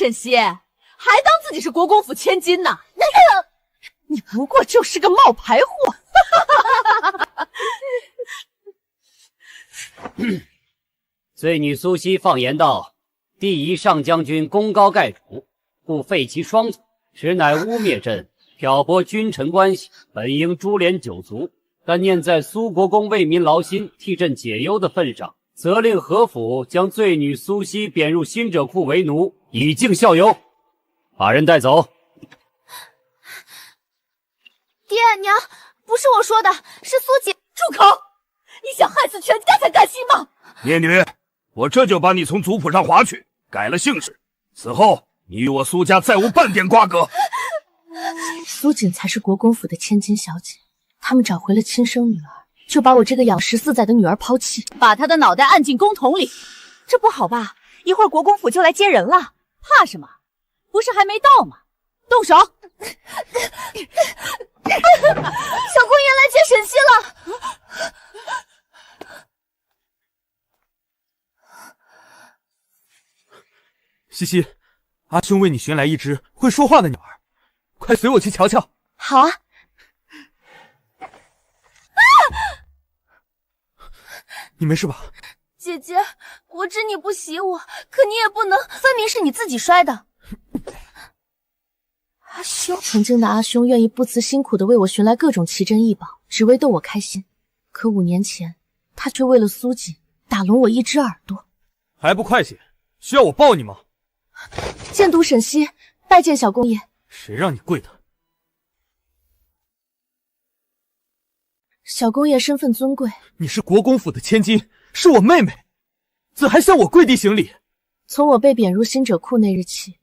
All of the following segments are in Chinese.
沈西，还当自己是国公府千金呢？你不过就是个冒牌货！罪女苏西放言道：“帝仪上将军功高盖主，故废其双族，实乃污蔑朕，挑拨君臣关系，本应株连九族。但念在苏国公为民劳心，替朕解忧的份上，责令何府将罪女苏西贬入新者库为奴，以儆效尤。把人带走。”爹娘，不是我说的，是苏姐。住口！你想害死全家才甘心吗？孽女，我这就把你从族谱上划去，改了姓氏。此后，你与我苏家再无半点瓜葛。苏锦才是国公府的千金小姐，他们找回了亲生女儿，就把我这个养14载的女儿抛弃，把她的脑袋按进公桶里，这不好吧？一会儿国公府就来接人了，怕什么？不是还没到吗？动手！小公爷来接沈西了。西西，阿兄为你寻来一只会说话的鸟儿，快随我去瞧瞧。好啊。你没事吧？姐姐，我知你不喜我，可你也不能，分明是你自己摔的。阿兄，曾经的阿兄愿意不辞辛苦的为我寻来各种奇珍异宝，只为逗我开心。可5年前，他却为了苏锦打聋我一只耳朵。还不快些！需要我抱你吗？监督沈西，拜见小公爷。谁让你跪的？小公爷身份尊贵，你是国公府的千金，是我妹妹，怎还向我跪地行礼？从我被贬入新者库那日起，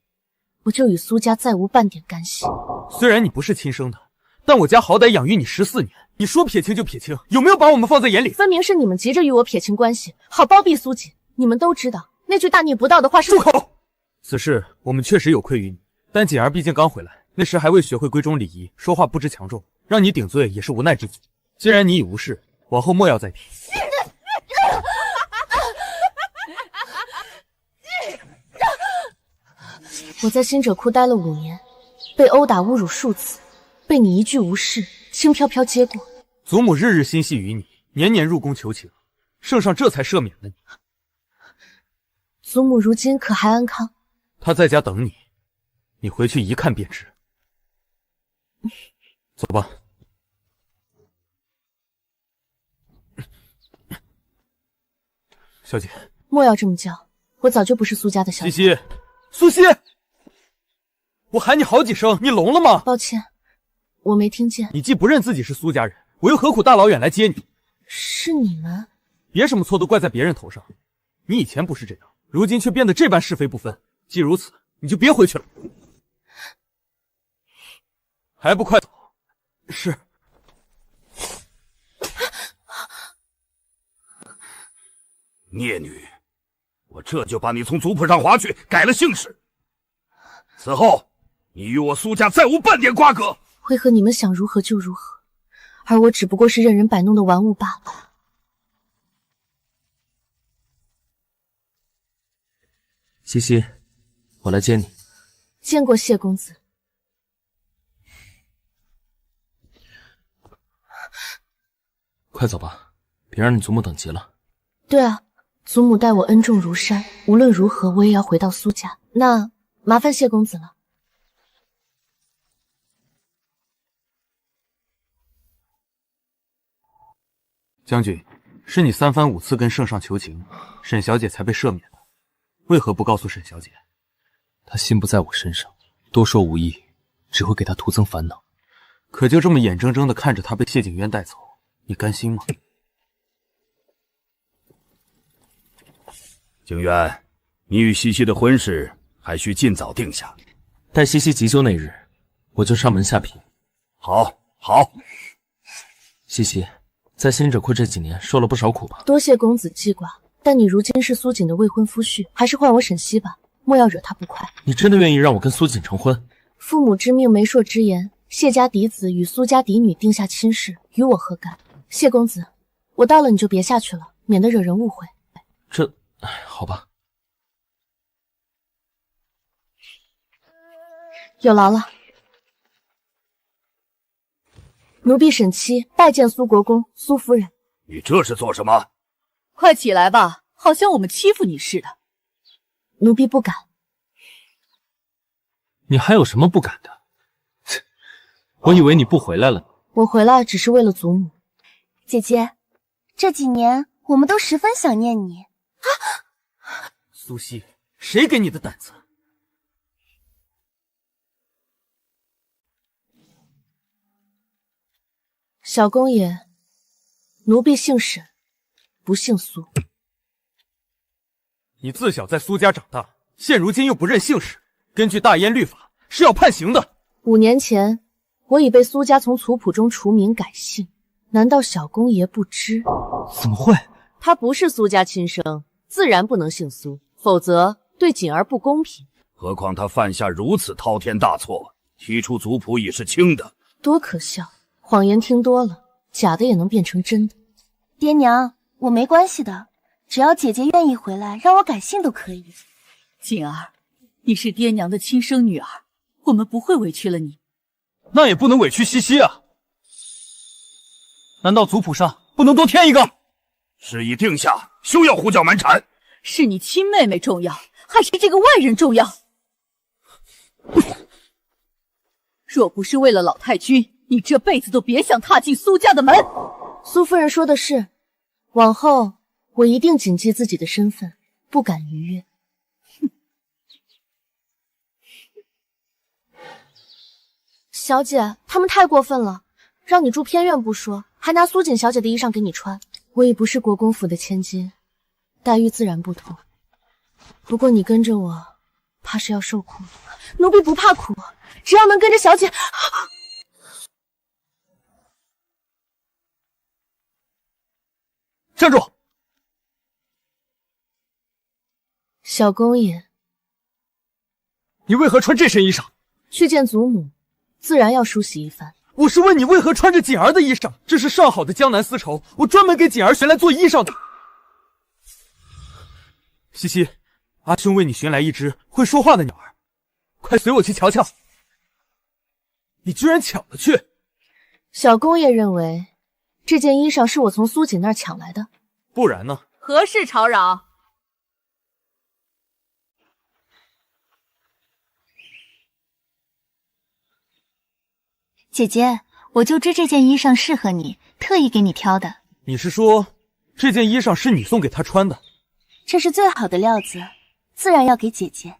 我就与苏家再无半点干系。虽然你不是亲生的，但我家好歹养育你14年，你说撇清就撇清，有没有把我们放在眼里？分明是你们急着与我撇清关系，好包庇苏锦。你们都知道，那句大逆不道的话是……住口！此事我们确实有愧于你，但锦儿毕竟刚回来，那时还未学会闺中礼仪，说话不知强重，让你顶罪也是无奈之举。既然你已无事，往后莫要再提。我在新者库待了5年，被殴打侮辱数次，被你一句无视，轻飘飘接过。祖母日日心系于你，年年入宫求情，圣上这才赦免了你。祖母如今可还安康？她在家等你，你回去一看便知。走吧。小姐，莫要这么叫，我早就不是苏家的小姐。西西，苏西，我喊你好几声，你聋了吗？抱歉，我没听见。你既不认自己是苏家人，我又何苦大老远来接你？是你们？别什么错都怪在别人头上，你以前不是这样，如今却变得这般是非不分。既如此，你就别回去了。还不快走！是。孽女，我这就把你从族谱上划去，改了姓氏。此后，你与我苏家再无半点瓜葛。为何你们想如何就如何，而我只不过是任人摆弄的玩物罢了？西西，我来接你。见过谢公子。快走吧，别让你祖母等急了。对啊。祖母待我恩重如山，无论如何我也要回到苏家。那麻烦谢公子了。将军，是你3番5次跟圣上求情，沈小姐才被赦免的，为何不告诉沈小姐？她心不在我身上，多说无益，只会给她徒增烦恼。可就这么眼睁睁地看着她被谢景渊带走，你甘心吗？景渊，你与西西的婚事还需尽早定下。待西西急救那日，我就上门下聘。好，好。西西，在新者库这几年受了不少苦吧？多谢公子记挂，但你如今是苏锦的未婚夫婿，还是换我沈西吧，莫要惹他不快。你真的愿意让我跟苏锦成婚？父母之命，媒妁之言，谢家嫡子与苏家嫡女定下亲事，与我何干？谢公子，我到了你就别下去了，免得惹人误会。这，好吧。有劳了。奴婢沈七拜见苏国公、苏夫人。你这是做什么？快起来吧，好像我们欺负你似的。奴婢不敢。你还有什么不敢的？我以为你不回来了呢。我回来只是为了祖母。姐姐，这几年我们都十分想念你。苏西，谁给你的胆子？小公爷，奴婢姓沈，不姓苏。你自小在苏家长大，现如今又不认姓氏，根据大燕律法是要判刑的。5年前，我已被苏家从族谱中除名改姓，难道小公爷不知？怎么会？他不是苏家亲生，自然不能姓苏，否则对锦儿不公平。何况他犯下如此滔天大错，提出族谱已是轻的。多可笑！谎言听多了，假的也能变成真的。爹娘，我没关系的，只要姐姐愿意回来，让我改姓都可以。锦儿，你是爹娘的亲生女儿，我们不会委屈了你。那也不能委屈西西啊！难道族谱上不能多添一个？事已定下，休要胡搅蛮缠。是你亲妹妹重要，还是这个外人重要？若不是为了老太君，你这辈子都别想踏进苏家的门。苏夫人说的是，往后我一定谨记自己的身份，不敢逾越。小姐，他们太过分了，让你住偏院不说，还拿苏锦小姐的衣裳给你穿。我已不是国公府的千金，待遇自然不同。不过你跟着我，怕是要受苦。奴婢不怕苦，只要能跟着小姐。站住！小公爷，你为何穿这身衣裳？去见祖母，自然要梳洗一番。我是问你为何穿着锦儿的衣裳？这是上好的江南丝绸，我专门给锦儿寻来做衣裳的。西西，阿兄为你寻来一只会说话的鸟儿，快随我去瞧瞧。你居然抢了去！小公爷认为这件衣裳是我从苏锦那儿抢来的，不然呢？何事吵扰？姐姐，我就知这件衣裳适合你，特意给你挑的。你是说这件衣裳是你送给他穿的？这是最好的料子，自然要给姐姐。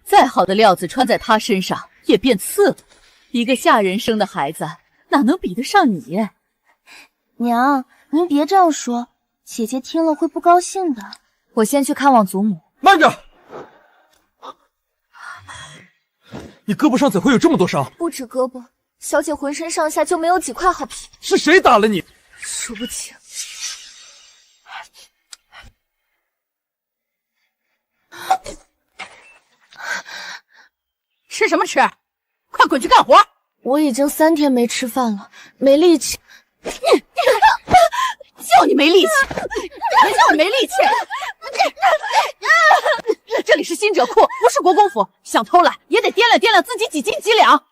再好的料子穿在他身上也变刺了。一个下人生的孩子，哪能比得上你？娘，您别这样说，姐姐听了会不高兴的。我先去看望祖母。慢着！你胳膊上怎会有这么多伤？不止胳膊，小姐浑身上下就没有几块好皮。是谁打了你？数不清。吃什么吃？快滚去干活！我已经3天没吃饭了，没力气。就你没力气，谁叫你没力气？这里是新者库，不是国公府，想偷懒也得掂量掂量自己几斤几两。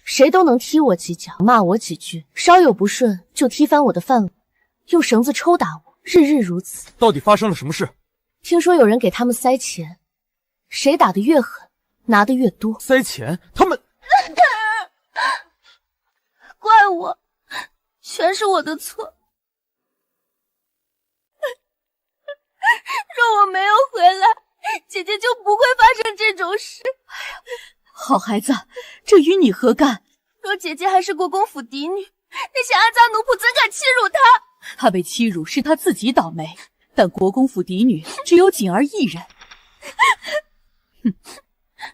谁都能踢我几脚，骂我几句，稍有不顺就踢翻我的饭碗，用绳子抽打我，日日如此。到底发生了什么事？听说有人给他们塞钱，谁打得越狠，拿得越多。塞钱？他们怪我，全是我的错。若我没有回来，姐姐就不会发生这种事。好孩子，这与你何干？若姐姐还是国公府嫡女，那些阿扎奴仆怎敢欺辱她？她被欺辱是她自己倒霉，但国公府嫡女只有锦儿一人。哼，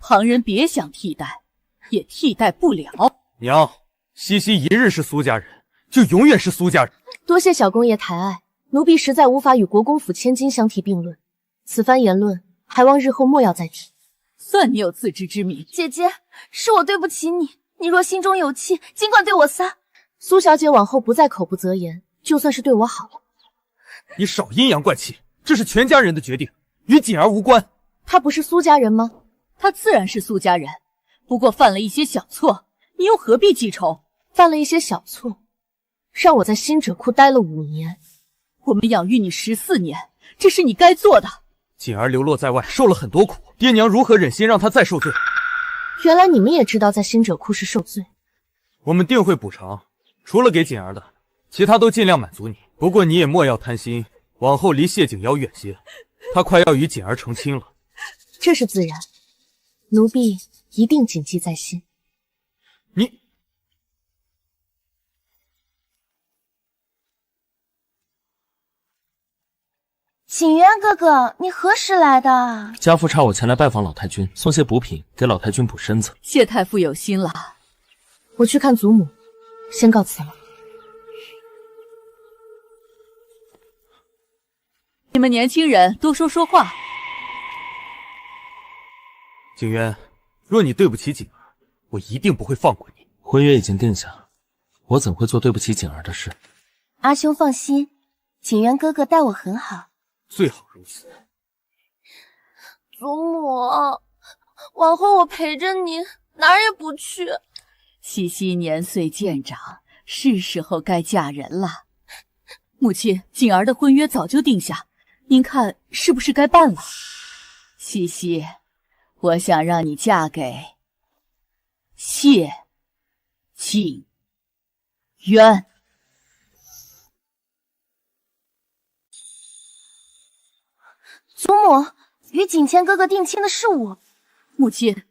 旁人别想替代，也替代不了。娘，西西一日是苏家人，就永远是苏家人。多谢小公爷抬爱，奴婢实在无法与国公府千金相提并论，此番言论还望日后莫要再提。算你有自知之明。姐姐，是我对不起你，你若心中有气，尽管对我撒。苏小姐往后不再口不择言，就算是对我好了。你少阴阳怪气，这是全家人的决定，与锦儿无关。他不是苏家人吗？他自然是苏家人，不过犯了一些小错，你又何必记仇？犯了一些小错，让我在新者库待了5年。我们养育你14年，这是你该做的。锦儿流落在外，受了很多苦，爹娘如何忍心让她再受罪？原来你们也知道在新者库是受罪。我们定会补偿，除了给锦儿的，其他都尽量满足你。不过你也莫要贪心，往后离谢景瑶远些，他快要与锦儿成亲了。这是自然，奴婢一定谨记在心。你景渊哥哥，你何时来的？家父差我前来拜访老太君，送些补品给老太君补身子。谢太傅有心了。我去看祖母，先告辞了。你们年轻人多说说话。景渊，若你对不起景儿，我一定不会放过你。婚约已经定下，我怎会做对不起景儿的事？阿兄放心，景渊哥哥待我很好。最好如此。祖母，往后我陪着你，哪儿也不去。西西年岁渐长，是时候该嫁人了。母亲，景儿的婚约早就定下，您看是不是该办了？西西，我想让你嫁给谢景渊。祖母，与景谦哥哥定亲的是我。母亲，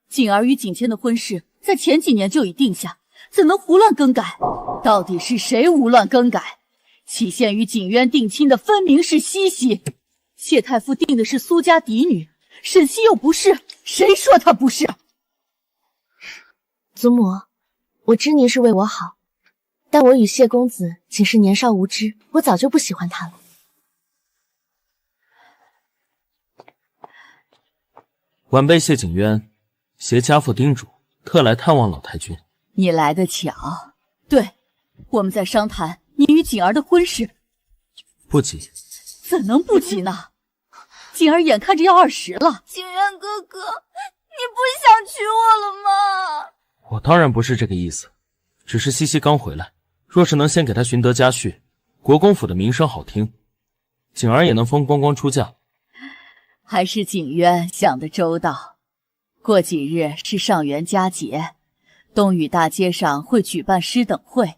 景儿与景谦的婚事在前几年就已定下，怎能胡乱更改？到底是谁胡乱更改？起先与景渊定亲的分明是西西，谢太傅定的是苏家嫡女，沈西又不是，谁说她不是？祖母，我知您是为我好，但我与谢公子仅是年少无知，我早就不喜欢他了。晚辈谢景渊，携家父叮嘱，特来探望老太君。你来得巧，对，我们在商谈你与景儿的婚事。不急，怎能不急呢？景儿眼看着要20了。景渊哥哥，你不想娶我了吗？我当然不是这个意思，只是西西刚回来，若是能先给她寻得家婿，国公府的名声好听，景儿也能风光光出嫁。还是景渊想得周到。过几日是上元佳节，东宇大街上会举办诗等会，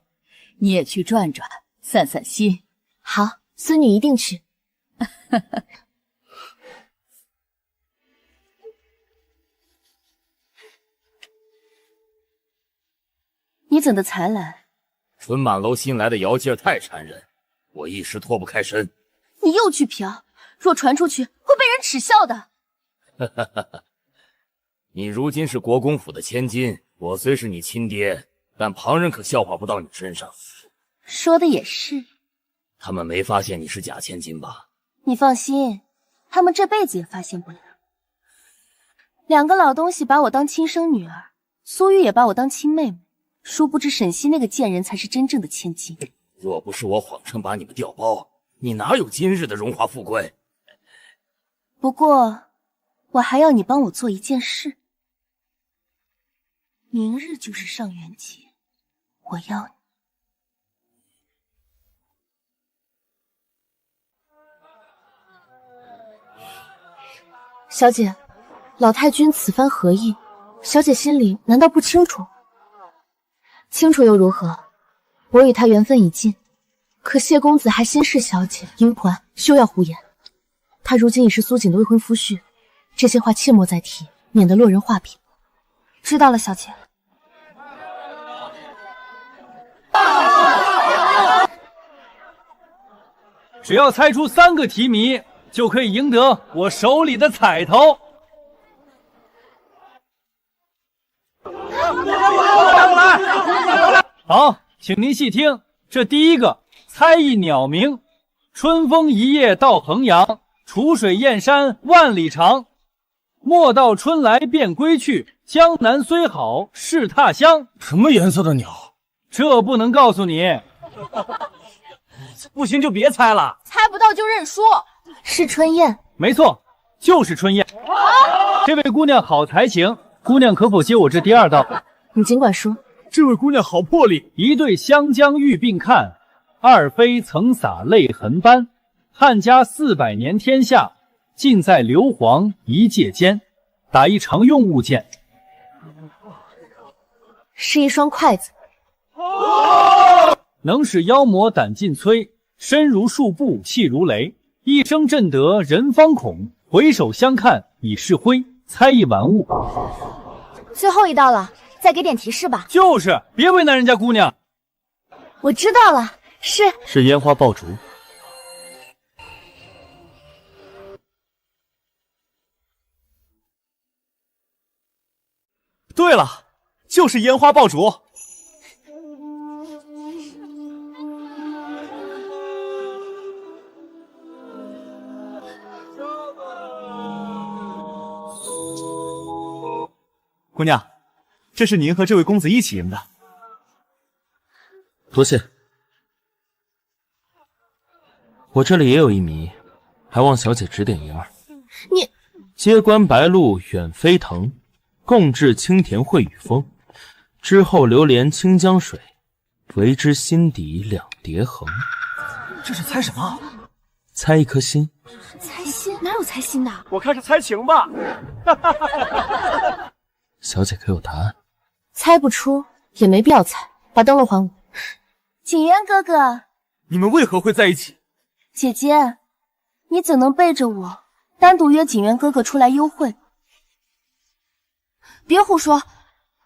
你也去转转，散散心。好，孙女一定去。你怎的才来？春满楼新来的姚劲儿太缠人，我一时脱不开身。你又去嫖，若传出去会被人耻笑的。你如今是国公府的千金，我虽是你亲爹，但旁人可笑话不到你身上。说的也是。他们没发现你是假千金吧？你放心，他们这辈子也发现不了。2个老东西把我当亲生女儿，苏玉也把我当亲妹妹，殊不知沈西那个贱人才是真正的千金。若不是我谎称把你们调包，你哪有今日的荣华富贵？不过，我还要你帮我做一件事。明日就是上元节，我要你。小姐，老太君此番何意？小姐心里难道不清楚？清楚又如何？我与他缘分已尽，可谢公子还心视小姐，殷环休要胡言。他如今已是苏锦的未婚夫婿，这些话切莫再提，免得落人话柄。知道了，小姐。只要猜出3个题谜，就可以赢得我手里的彩头。好，请您细听，这第一个猜一鸟鸣：春风一夜到衡阳，楚水燕山万里长。莫道春来便归去，江南虽好是他乡。什么颜色的鸟？这不能告诉你。不行就别猜了，猜不到就认输。是春燕。没错，就是春燕。这位姑娘好才情，姑娘可否接我这第二道？你尽管说。这位姑娘好魄力，一对湘江玉并看，二妃曾洒泪痕斑。汉家400年天下，尽在硫磺一介间。打一常用物件，是一双筷子，能使妖魔胆尽摧，身如束布，气如雷。一声震得人方恐，回首相看已是灰。猜一玩物。最后一道了，再给点提示吧。就是，别为难人家姑娘。我知道了，是烟花爆竹。对了，就是烟花爆竹。姑娘，这是您和这位公子一起赢的。多谢。我这里也有一谜，还望小姐指点一二。你接关白露远飞腾，共治清甜惠与风。之后流连清江水，为之心底两叠横。这是猜什么？猜一颗心。猜心？哪有猜心的？我看是猜情吧。小姐可有答案？猜不出也没必要猜，把灯笼还我。景渊哥哥，你们为何会在一起？姐姐，你怎能背着我单独约景渊哥哥出来幽会？别胡说，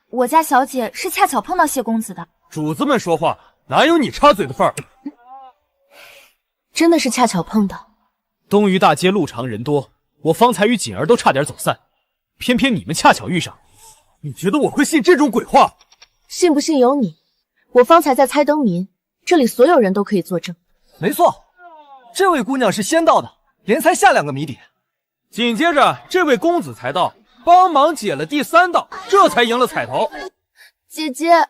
我家小姐是恰巧碰到谢公子的。主子们说话哪有你插嘴的份儿？真的是恰巧碰到。东隅大街路长人多，我方才与锦儿都差点走散，偏偏你们恰巧遇上。你觉得我会信这种鬼话？信不信由你。我方才在猜灯谜，这里所有人都可以作证。没错，这位姑娘是先到的，连猜下2个谜底。紧接着，这位公子才到，帮忙解了第3道，这才赢了彩头。姐姐，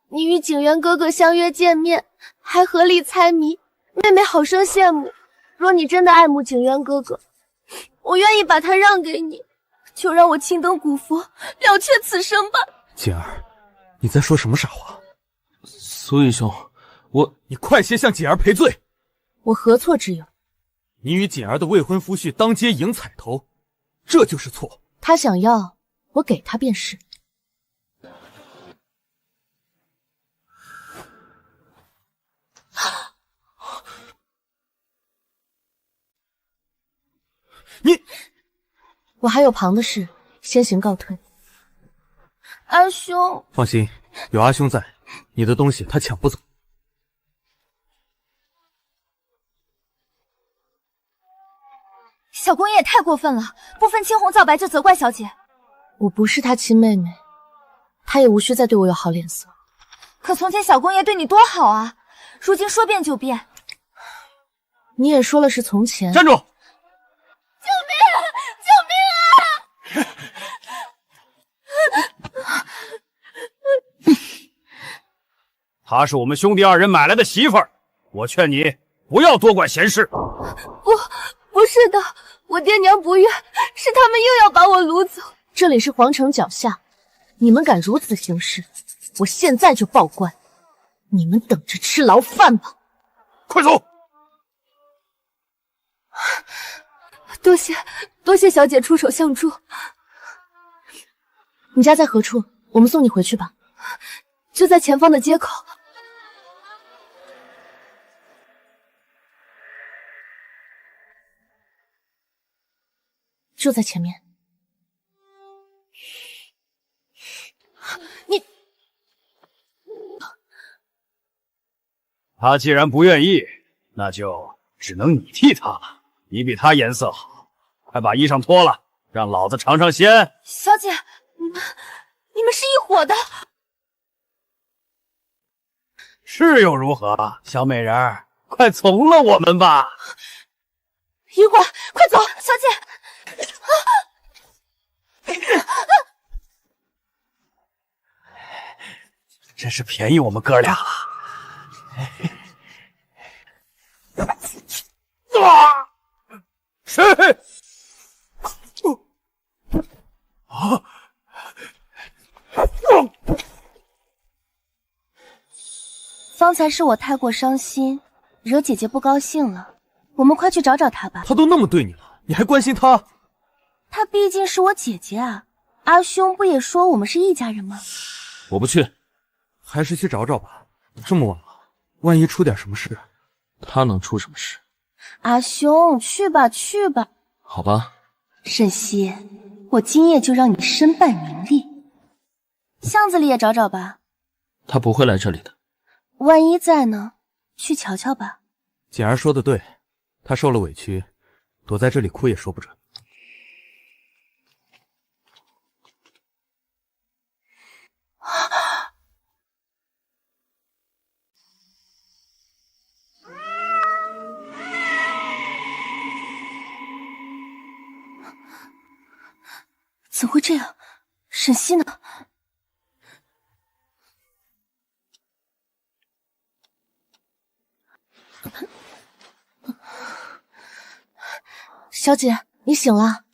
你与景渊哥哥相约见面，还合力猜谜，妹妹好生羡慕。若你真的爱慕景渊哥哥，我愿意把他让给你，就让我青灯古佛，了却此生吧。锦儿，你在说什么傻话？苏义兄，你快些向锦儿赔罪。我何错之有？你与锦儿的未婚夫婿当街赢彩头，这就是错。他想要，我给他便是。你，我还有旁的事，先行告退。阿兄，放心，有阿兄在，你的东西他抢不走。小公爷也太过分了，不分青红皂白就责怪小姐。我不是他亲妹妹，他也无需再对我有好脸色。可从前小公爷对你多好啊，如今说变就变。你也说了是从前。站住！救命！救命啊！她是我们兄弟2人买来的媳妇儿，我劝你不要多管闲事。不是的，我爹娘不悦，是他们又要把我掳走。这里是皇城脚下，你们敢如此行事，我现在就报官，你们等着吃牢饭吧！快走！多谢小姐出手相助。你家在何处？我们送你回去吧。就在前方的街口。就在前面。你，他既然不愿意，那就只能你替他了。你比他颜色好，快把衣裳脱了，让老子尝尝鲜。小姐，你们是一伙的。是又如何？小美人儿，快从了我们吧。一会儿，快走，小姐。真是便宜我们哥俩了。才是我太过伤心，惹姐姐不高兴了。我们快去找找她吧。他都那么对你了，你还关心他？她毕竟是我姐姐啊。阿兄不也说我们是一家人吗？我不去，还是去找找吧。这么晚了，万一出点什么事，他能出什么事？阿兄，去吧去吧。好吧。沈西，我今夜就让你身败名裂。巷子里也找找吧。他不会来这里的。万一在呢？去瞧瞧吧。简儿说的对，他受了委屈，躲在这里哭也说不准。怎么会这样？沈西呢？小姐，你醒了？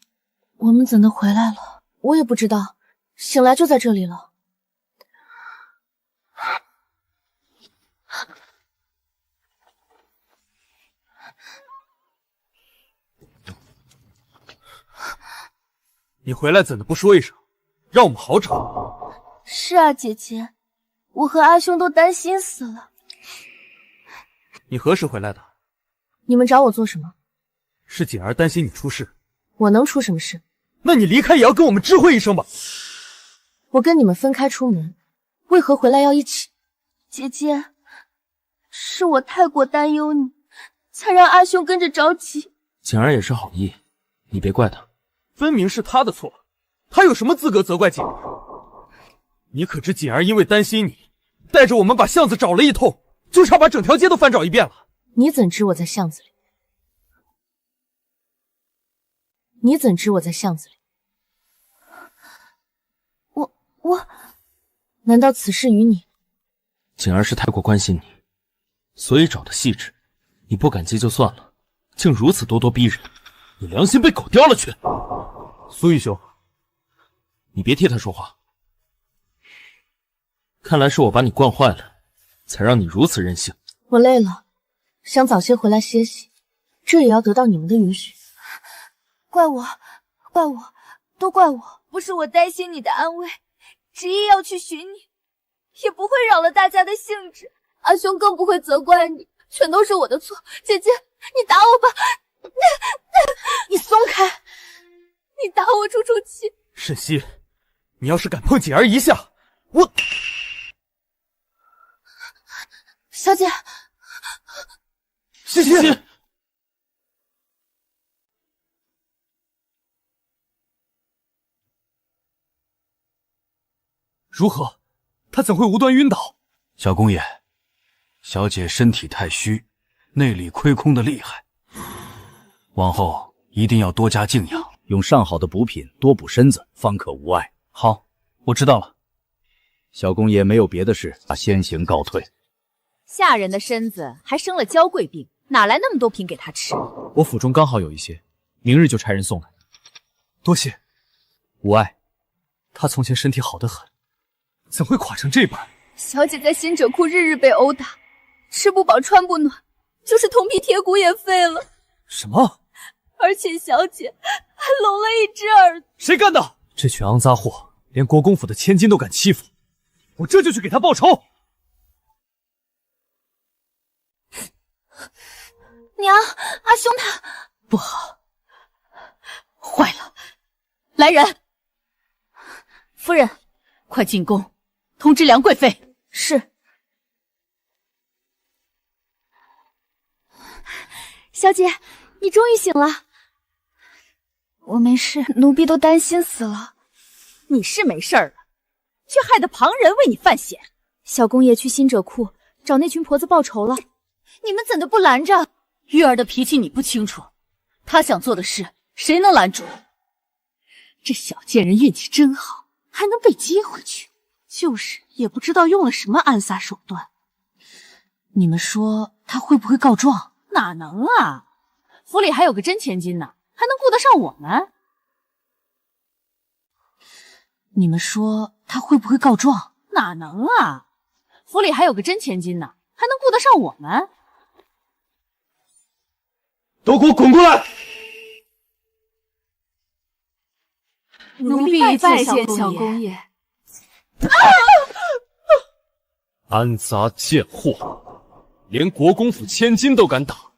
我们怎的回来了？我也不知道，醒来就在这里了。你回来怎的不说一声，让我们好找？是啊，姐姐，我和阿兄都担心死了。你何时回来的？你们找我做什么？是简儿担心你出事。我能出什么事？那你离开也要跟我们知会一声吧。我跟你们分开出门，为何回来要一起？姐姐，是我太过担忧你，才让阿兄跟着着急。简儿也是好意，你别怪他。分明是他的错，他有什么资格责怪简儿？你可知简儿因为担心你，带着我们把巷子找了一通，就差把整条街都翻找一遍了。你怎知我在巷子里？你怎知我在巷子里？我……难道此事与你？简儿是太过关心你，所以找的细致。你不感激就算了，竟如此咄咄逼人，你良心被狗叼了去！苏玉兄，你别替他说话。看来是我把你惯坏了，才让你如此任性。我累了，想早些回来歇息，这也要得到你们的允许。怪我，怪我，都怪我！不是我担心你的安危，执意要去寻你，也不会扰了大家的兴致。阿兄更不会责怪你，全都是我的错。姐姐，你打我吧！你松开！你打我出气！沈西，你要是敢碰简儿一下，我……小姐，西西，如何？他怎会无端晕倒？小公爷，小姐身体太虚，内力亏空的厉害，往后一定要多加静养，用上好的补品多补身子，方可无碍。好，我知道了。小公爷没有别的事，先行告退。下人的身子还生了娇贵病，哪来那么多品给他吃？我府中刚好有一些，明日就差人送来。多谢。无碍，他从前身体好得很，怎会垮成这般？小姐在新者库日日被殴打，吃不饱穿不暖，就是铜皮铁骨也废了。什么？而且小姐还聋了一只耳朵。谁干的？这群肮脏货，连国公府的千金都敢欺负，我这就去给他报仇。娘，阿兄他不好，坏了！来人，夫人，快进宫通知梁贵妃。是。小姐，你终于醒了。我没事，奴婢都担心死了。你是没事了，却害得旁人为你犯险。小公爷去新者库找那群婆子报仇了，你们怎的不拦着？玉儿的脾气你不清楚，她想做的事，谁能拦住？这小贱人运气真好，还能被接回去。就是，也不知道用了什么暗杀手段。你们说她会不会告状？哪能啊！府里还有个真千金呢，还能顾得上我们？你们说她会不会告状？哪能啊！府里还有个真千金呢，还还能顾得上我们？都给我滚过来！奴婢拜见小公爷。安杂贱货，连国公府千金都敢打，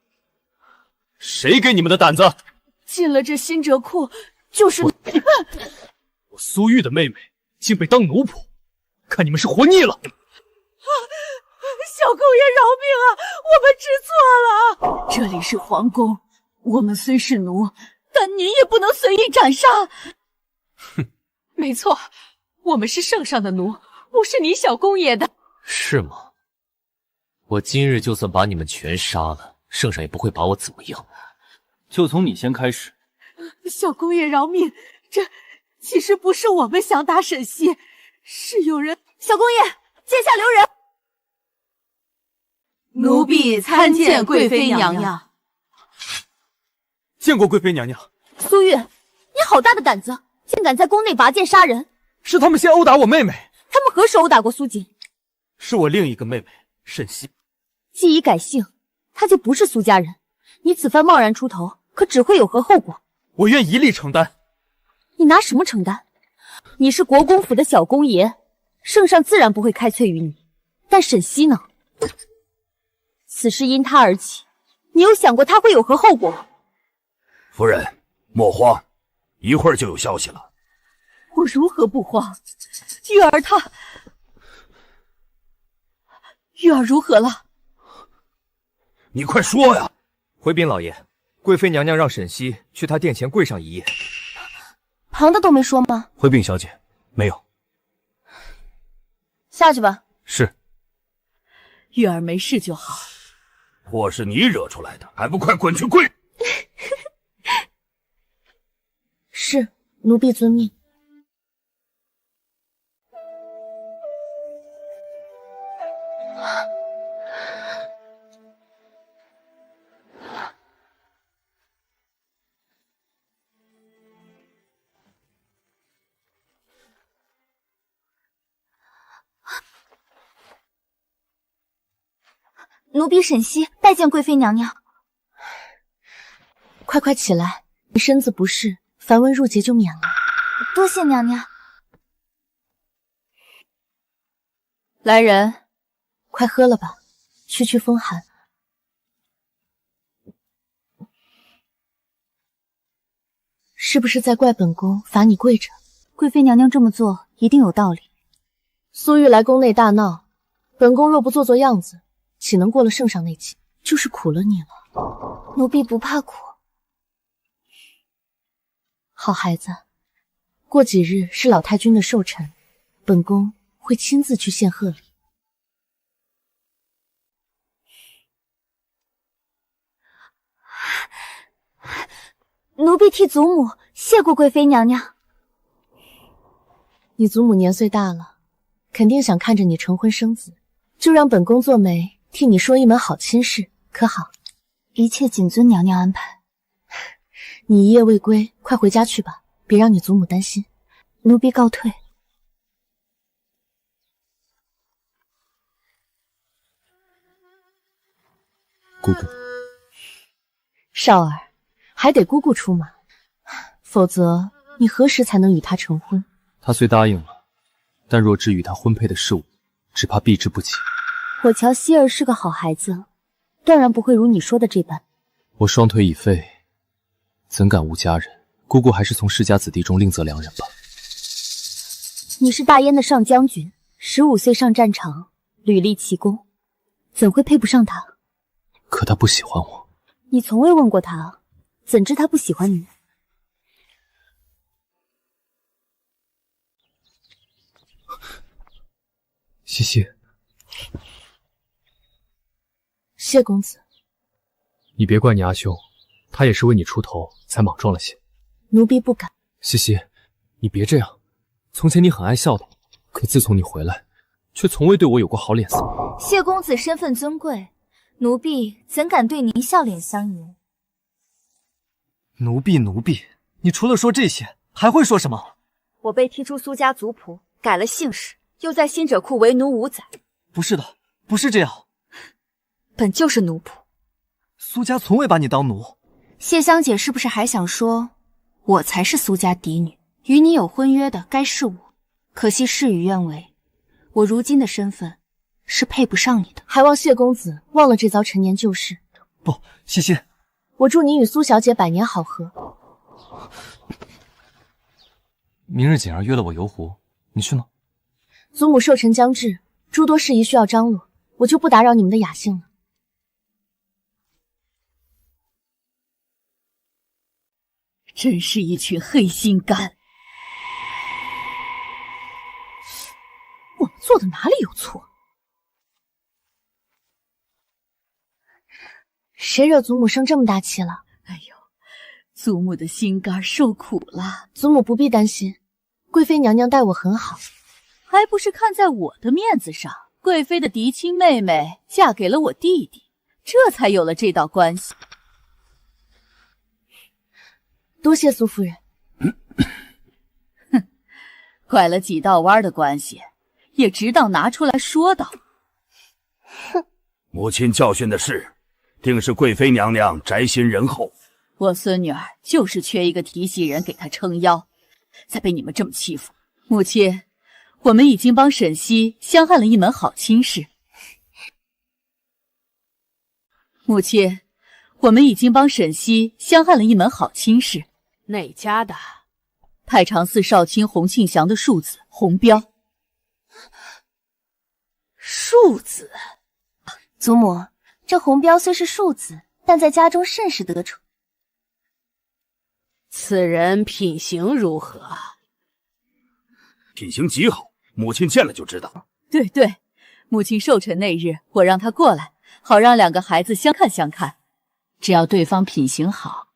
谁给你们的胆子？进了这新折库，就是我苏玉的妹妹竟被当奴仆，看你们是活腻了！小公爷饶命啊！我们知错了。这里是皇宫，我们虽是奴，但您也不能随意斩杀。哼，没错，我们是圣上的奴，不是你小公爷的。是吗？我今日就算把你们全杀了，圣上也不会把我怎么样。就从你先开始。小公爷饶命，这其实不是我们想打沈西，是有人。小公爷，阶下留人。奴婢参见贵妃娘娘。见过贵妃娘娘。苏玉，你好大的胆子，竟敢在宫内拔剑杀人！是他们先殴打我妹妹。他们何时殴打过苏锦？是我另一个妹妹沈西。既已改姓，她就不是苏家人。你此番贸然出头，可只会有何后果？我愿一力承担。你拿什么承担？你是国公府的小公爷，圣上自然不会开罪于你。但沈西呢？此事因他而起，你有想过他会有何后果？夫人，莫慌，一会儿就有消息了。我如何不慌？玉儿她，玉儿如何了？你快说呀！回禀老爷，贵妃娘娘让沈西去她殿前跪上一夜。旁的都没说吗？回禀小姐，没有。下去吧。是。玉儿没事就好。祸是你惹出来的，还不快滚去跪！是，奴婢遵命。奴婢沈西拜见贵妃娘娘。快快起来，你身子不适，繁文缛节就免了。多谢娘娘。来人，快喝了吧，驱驱风寒。是不是在怪本宫罚你跪着？贵妃娘娘这么做一定有道理。苏玉来宫内大闹，本宫若不做做样子，岂能过了圣上那气？就是苦了你了。奴婢不怕苦。好孩子，过几日是老太君的寿辰，本宫会亲自去献贺礼。奴婢替祖母谢过贵妃娘娘。你祖母年岁大了，肯定想看着你成婚生子，就让本宫做媒替你说一门好亲事，可好？一切谨遵娘娘安排。你一夜未归，快回家去吧，别让你祖母担心。奴婢告退。姑姑，少儿，还得姑姑出马，否则你何时才能与他成婚？他虽答应了，但若知与他婚配的是我，只怕避之不及。我瞧希儿是个好孩子，断然不会如你说的这般。我双腿已废，怎敢无佳人？姑姑还是从世家子弟中另择良人吧。你是大燕的上将军，15岁上战场，屡立奇功，怎会配不上他？可他不喜欢我。你从未问过他，怎知他不喜欢你？西西，谢公子。你别怪你阿兄，他也是为你出头才莽撞了些。奴婢不敢。西西，你别这样。从前你很爱笑的，可自从你回来，却从未对我有过好脸色。谢公子身份尊贵，奴婢怎敢对您笑脸相迎？奴婢，你除了说这些，还会说什么？我被踢出苏家族谱，改了姓氏，又在新者库为奴5载。不是的，不是这样。本就是奴仆。苏家从未把你当奴。谢香姐是不是还想说，我才是苏家嫡女，与你有婚约的该是我？可惜事与愿违，我如今的身份是配不上你的。还望谢公子忘了这遭陈年旧事。不，西西，我祝你与苏小姐百年好合。明日锦儿约了我游湖，你去吗？祖母寿辰将至，诸多事宜需要张罗，我就不打扰你们的雅兴了。真是一群黑心肝！我们做的哪里有错？谁惹祖母生这么大气了？哎呦，祖母的心肝受苦了。祖母不必担心，贵妃娘娘待我很好。还不是看在我的面子上，贵妃的嫡亲妹妹嫁给了我弟弟，这才有了这道关系。多谢苏夫人。哼，拐了几道弯的关系，也值当拿出来说道。哼，母亲教训的是，定是贵妃娘娘宅心仁厚。我孙女儿就是缺一个提携人给她撑腰，才被你们这么欺负。母亲，我们已经帮沈西相hand了一门好亲事。母亲，我们已经帮沈西相hand了一门好亲事。哪家的？太常寺少卿洪庆祥的庶子洪彪。庶子？祖母，这洪彪虽是庶子，但在家中甚是得宠。此人品行如何？品行极好，母亲见了就知道。对对，母亲寿辰那日，我让他过来，好让两个孩子相看相看。只要对方品行好，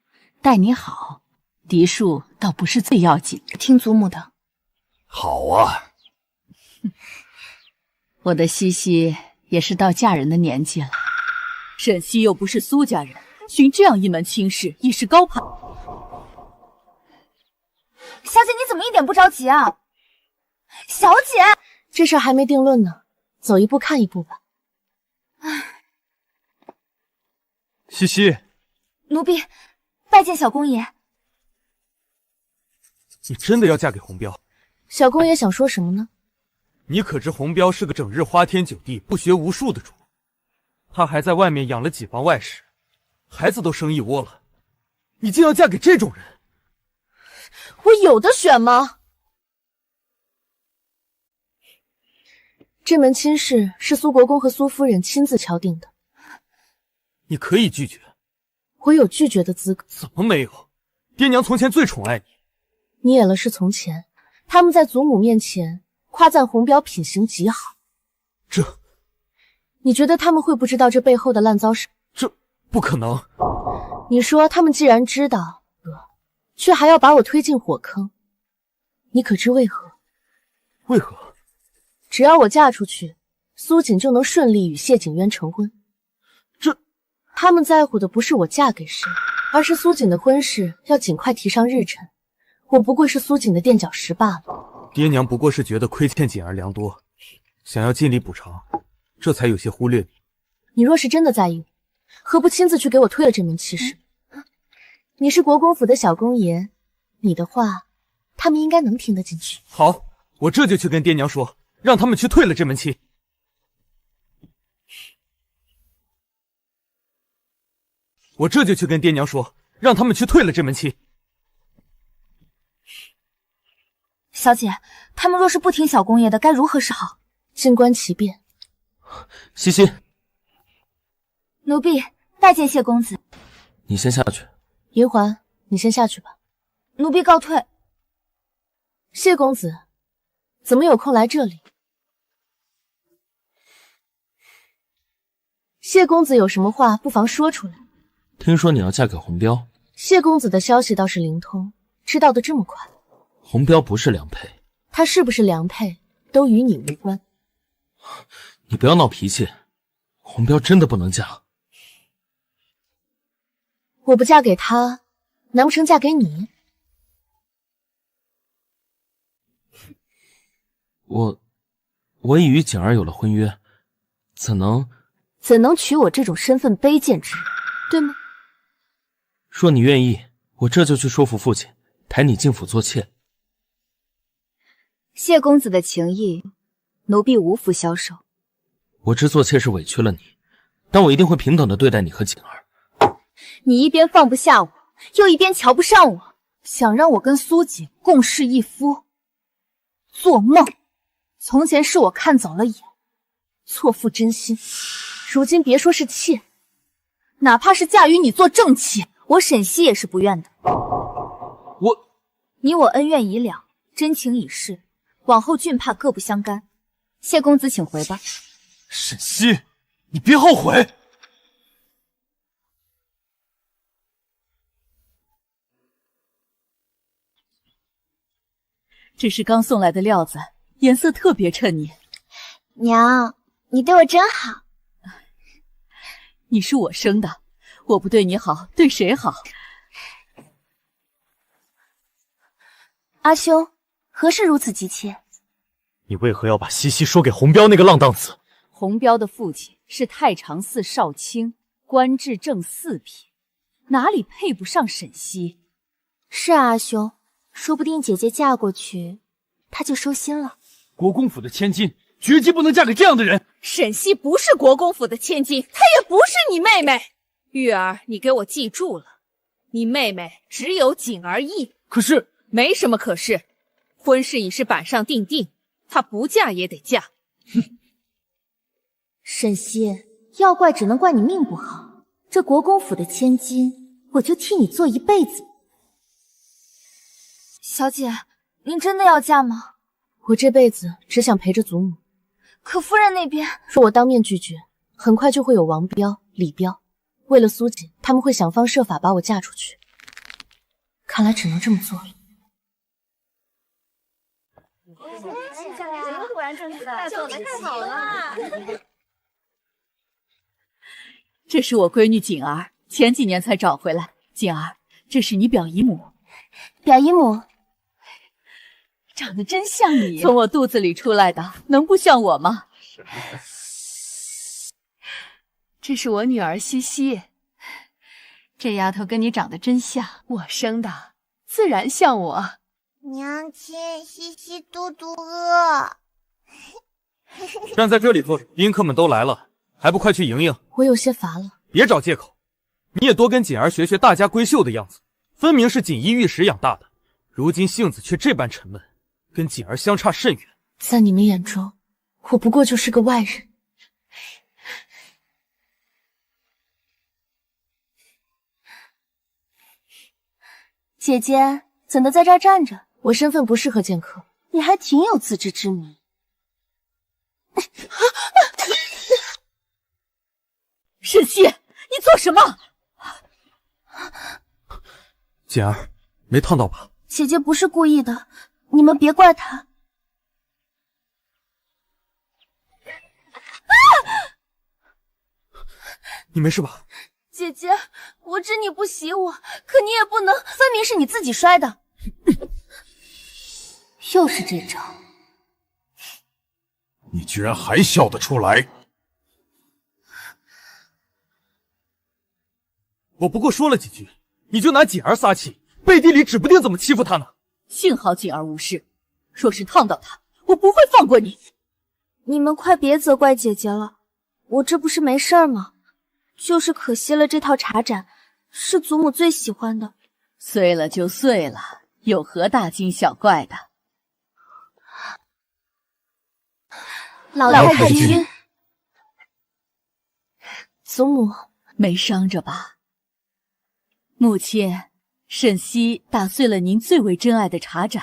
待你好，嫡庶倒不是最要紧的。听祖母的。好啊。我的西西也是到嫁人的年纪了，沈西又不是苏家人，寻这样一门亲事已是高攀。小姐，你怎么一点不着急啊？小姐，这事还没定论呢，走一步看一步吧。西西，奴婢拜见小公爷。你真的要嫁给洪彪？小公爷想说什么呢？你可知洪彪是个整日花天酒地、不学无术的主？他还在外面养了几房外室，孩子都生一窝了。你竟要嫁给这种人？我有的选吗？这门亲事是苏国公和苏夫人亲自敲定的。你可以拒绝。我有拒绝的资格。怎么没有？爹娘从前最宠爱你。你也了是从前，他们在祖母面前夸赞洪彪品行极好。这，你觉得他们会不知道这背后的烂糟事？这不可能。你说他们既然知道，却还要把我推进火坑，你可知为何？为何？只要我嫁出去，苏锦就能顺利与谢景渊成婚。他们在乎的不是我嫁给谁，而是苏锦的婚事要尽快提上日程。我不过是苏锦的垫脚石罢了。爹娘不过是觉得亏欠锦儿良多，想要尽力补偿，这才有些忽略你。你若是真的在意我，何不亲自去给我退了这门亲事？你是国公府的小公爷，你的话，他们应该能听得进去。好，我这就去跟爹娘说，让他们去退了这门亲。我这就去跟爹娘说，让他们去退了这门亲。小姐，他们若是不听小公爷的，该如何是好？静观其变。西西，奴婢拜见谢公子。你先下去。银环，你先下去吧。奴婢告退。谢公子，怎么有空来这里？谢公子有什么话，不妨说出来。听说你要嫁给洪彪，谢公子的消息倒是灵通，知道的这么快。洪彪不是良配，他是不是良配，都与你无关。你不要闹脾气，洪彪真的不能嫁。我不嫁给他，难不成嫁给你？我已与景儿有了婚约，怎能怎能娶我这种身份卑贱之人，对吗？若你愿意，我这就去说服父亲，抬你进府做妾。谢公子的情谊，奴婢无福消受。我知做妾是委屈了你，但我一定会平等的对待你和景儿。你一边放不下我，又一边瞧不上我，想让我跟苏锦共侍一夫？做梦！从前是我看走了眼，错付真心，如今别说是妾，哪怕是嫁与你做正妻，我沈西也是不愿的。你我恩怨已了，真情已逝，往后惧怕各不相干。谢公子请回吧。沈西，你别后悔。这是刚送来的料子，颜色特别衬你。娘，你对我真好。你是我生的，我不对你好，对谁好？阿兄，何事如此急切？你为何要把西西说给红标那个浪荡子？红标的父亲是太常寺少卿，官至正四品，哪里配不上沈西？是啊，阿兄，说不定姐姐嫁过去，他就收心了。国公府的千金，绝技不能嫁给这样的人。沈西不是国公府的千金，她也不是你妹妹。玉儿，你给我记住了，你妹妹只有景儿一。可是没什么可是，婚事已是板上钉钉，她不嫁也得嫁。哼，沈西，要怪只能怪你命不好。这国公府的千金，我就替你做一辈子。小姐，您真的要嫁吗？我这辈子只想陪着祖母。可夫人那边，若我当面拒绝，很快就会有王彪、李彪，为了苏锦，他们会想方设法把我嫁出去。看来只能这么做了。果然正是的，做的太好了。这是我闺女锦儿，前几年才找回来。锦儿，这是你表姨母。表姨母。长得真像你，从我肚子里出来的，能不像我吗？这是我女儿西西，这丫头跟你长得真像，我生的，自然像我。娘亲，西西肚饿。站在这里坐着，宾客们都来了，还不快去迎迎？我有些乏了。别找借口，你也多跟锦儿学学大家闺秀的样子，分明是锦衣玉食养大的，如今性子却这般沉闷。跟锦儿相差甚远，在你们眼中，我不过就是个外人。姐姐怎的在这儿站着？我身份不适合见客。你还挺有自知之明。沈西，你做什么？锦儿，没烫到吧？姐姐不是故意的。你们别怪他。你没事吧？姐姐，我知你不喜我，可你也不能，分明是你自己摔的。又是这招。你居然还笑得出来？我不过说了几句，你就拿锦儿撒气，背地里指不定怎么欺负她呢。幸好锦儿无事，若是烫到她，我不会放过你。你们快别责怪姐姐了，我这不是没事儿吗？就是可惜了这套茶盏，是祖母最喜欢的。碎了就碎了，有何大惊小怪的？老太君，祖母没伤着吧？母亲。沈西打碎了您最为珍爱的茶盏，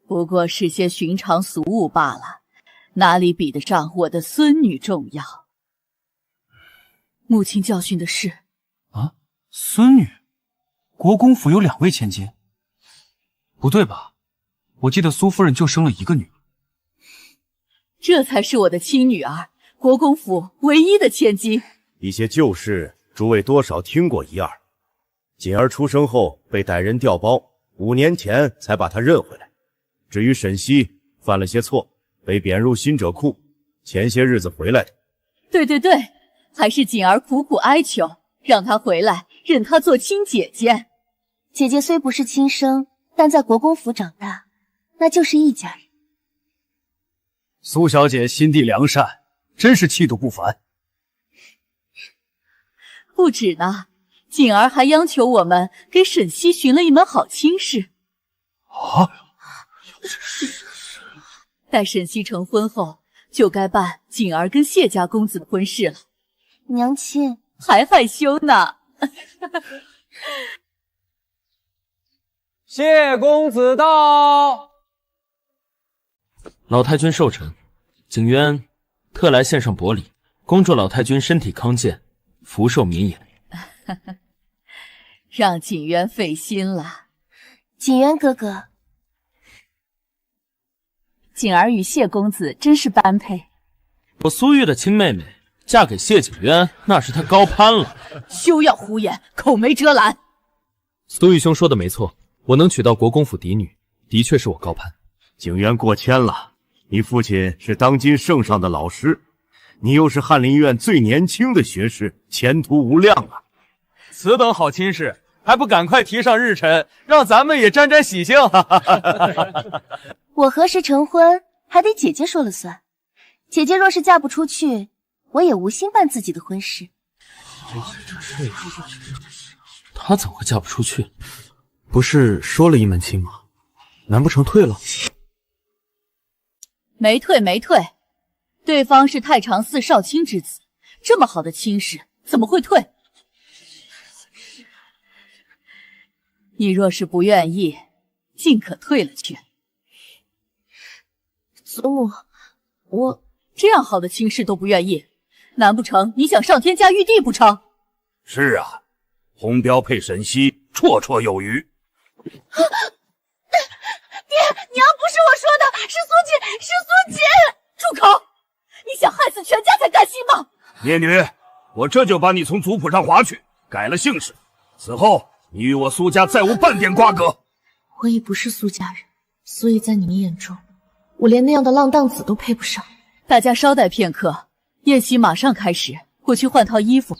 不过是些寻常俗物罢了，哪里比得上我的孙女重要？母亲教训的是啊，孙女？国公府有2位千金？不对吧？我记得苏夫人就生了1个女儿。这才是我的亲女儿，国公府唯一的千金。一些旧事，诸位多少听过一二。锦儿出生后被歹人调包，5年前才把她认回来。至于沈西，犯了些错，被贬入新者库，前些日子回来的。对，还是锦儿苦苦哀求，让他回来，认他做亲姐姐。姐姐虽不是亲生，但在国公府长大，那就是一家人。苏小姐心地良善，真是气度不凡。不止呢，锦儿还央求我们给沈西寻了一门好亲事。啊！待沈西成婚后，就该办锦儿跟谢家公子的婚事了。娘亲还害羞呢。谢公子到。老太君寿辰，景渊特来献上薄礼，恭祝老太君身体康健，福寿绵延。让景渊费心了。景渊哥哥，景儿与谢公子真是般配。我苏玉的亲妹妹嫁给谢景渊，那是她高攀了。休要胡言，口没遮拦。苏玉兄说的没错，我能娶到国公府嫡女，的确是我高攀。景渊过谦了，你父亲是当今圣上的老师，你又是翰林院最年轻的学士，前途无量啊！此等好亲事，还不赶快提上日程，让咱们也沾沾喜庆。我何时成婚，还得姐姐说了算。姐姐若是嫁不出去，我也无心办自己的婚事。她怎会嫁不出去？不是说了一门亲吗？难不成退了？没退没退，对方是太常寺少卿之子，这么好的亲事怎么会退？你若是不愿意，尽可退了去。祖母，我这样好的亲事都不愿意，难不成你想上天下玉帝不成？是啊，红标配沈西，绰绰有余。爹，娘不是我说的，是苏姐，是苏姐。住口！你想害死全家才甘心吗？孽女，我这就把你从族谱上划去，改了姓氏。此后，你与我苏家再无半点瓜葛。我已不是苏家人，所以在你们眼中，我连那样的浪荡子都配不上。大家稍待片刻，宴席马上开始，我去换套衣服。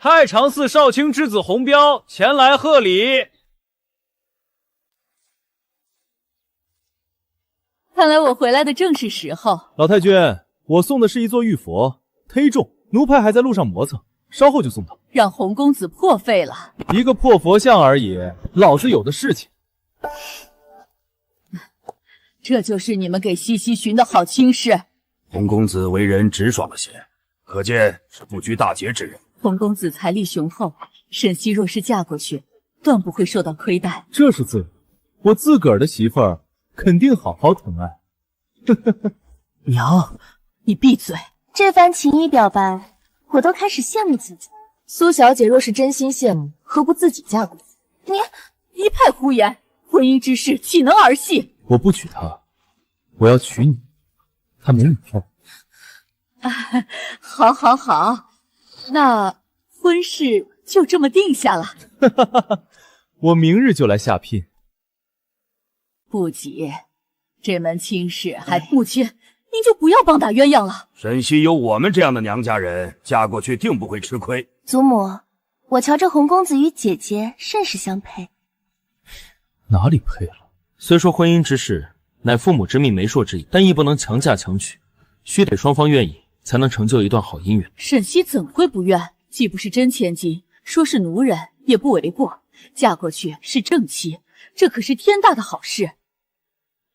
太常寺少卿之子红标前来贺礼。看来我回来的正是时候。老太君，我送的是一座玉佛，忒重，奴才还在路上磨蹭，稍后就送到。让洪公子破费了。一个破佛像而已，老子有的事情。这就是你们给西西寻的好亲事。洪公子为人直爽了些，可见是不拘大节之人。洪公子财力雄厚，沈西若是嫁过去，断不会受到亏待。这是自然，我自个儿的媳妇儿肯定好好疼爱。娘，你闭嘴！这番情谊表白，我都开始羡慕自己。苏小姐若是真心羡慕，何不自己嫁过去？你一派胡言，婚姻之事岂能儿戏？我不娶她，我要娶你，她没你份。好，好，好，那婚事就这么定下了。我明日就来下聘。不急，这门亲事还母亲，您就不要棒打鸳鸯了。沈西有我们这样的娘家人，嫁过去定不会吃亏。祖母，我瞧这洪公子与姐姐甚是相配。哪里配了？虽说婚姻之事乃父母之命媒妁之言，但亦不能强嫁强娶，须得双方愿意，才能成就一段好姻缘。沈西怎会不愿？既不是真千金，说是奴人也不为过。嫁过去是正妻，这可是天大的好事。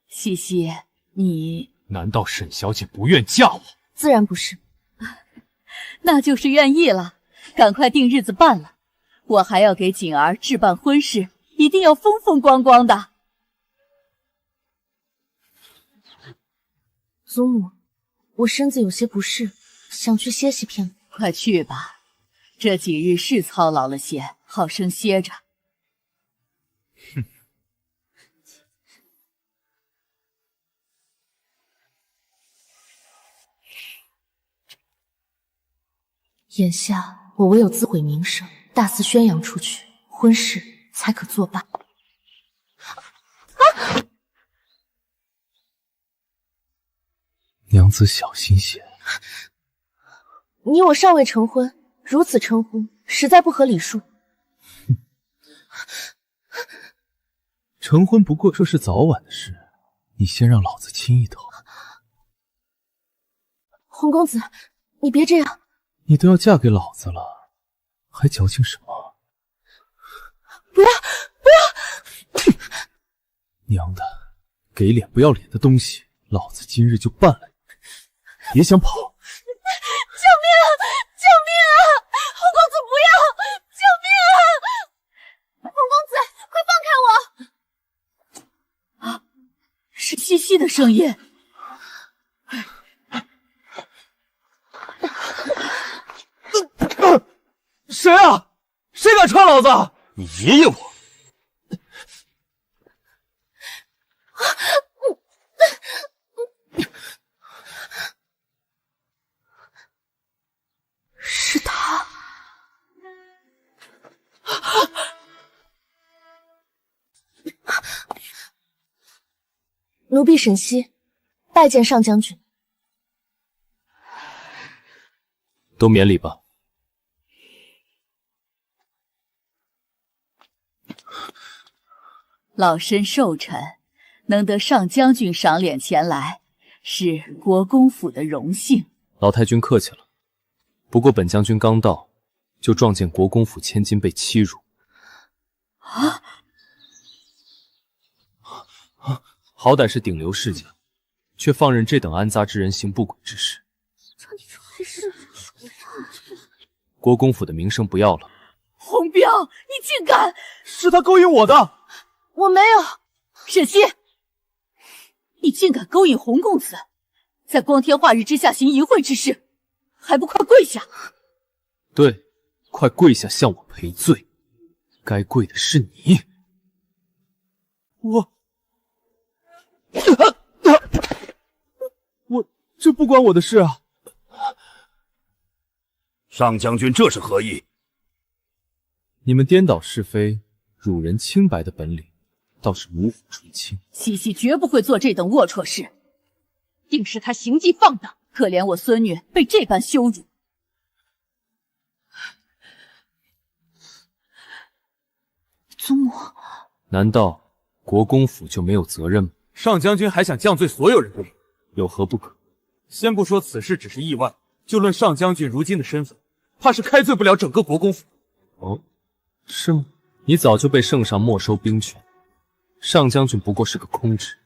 西西，你难道沈小姐不愿嫁我？自然不是，那就是愿意了。赶快定日子办了，我还要给锦儿置办婚事，一定要风风光光的。祖母，我身子有些不适，想去歇息片刻。快去吧，这几日是操劳了些，好生歇着。哼。眼下我唯有自毁名声，大肆宣扬出去，婚事才可作罢。子小心些。你我尚未成婚，如此称呼实在不合礼数。成婚不过这是早晚的事，你先让老子亲一头。洪公子，你别这样。你都要嫁给老子了，还矫情什么？不要不要！娘的，给脸不要脸的东西，老子今日就办了你！别想跑！救命啊！救命啊！洪公子不要！救命啊！洪公子，快放开我！啊，是西西的声音。谁啊？谁敢穿老子？你爷爷我！是他。奴婢沈西，拜见上将军。都免礼吧。老身寿辰，能得上将军赏脸前来，是国公府的荣幸。老太君客气了，不过本将军刚到，就撞见国公府千金被欺辱。好歹是顶流世家，却放任这等安杂之人行不轨之事。国公府的名声不要了。红标，你竟敢！是他勾引我的。我没有。沈西，你竟敢勾引洪公子，在光天化日之下行淫秽之事，还不快跪下！对，快跪下向我赔罪，该跪的是你。这不关我的事啊！上将军这是何意？你们颠倒是非、辱人清白的本领，倒是炉火纯青。西西绝不会做这等龌龊事，定是他行迹放荡，可怜我孙女被这般羞辱。祖母，难道国公府就没有责任吗？上将军还想降罪所有人，有何不可？先不说此事只是意外，就论上将军如今的身份，怕是开罪不了整个国公府。哦，是吗？你早就被圣上没收兵权，上将军不过是个空职，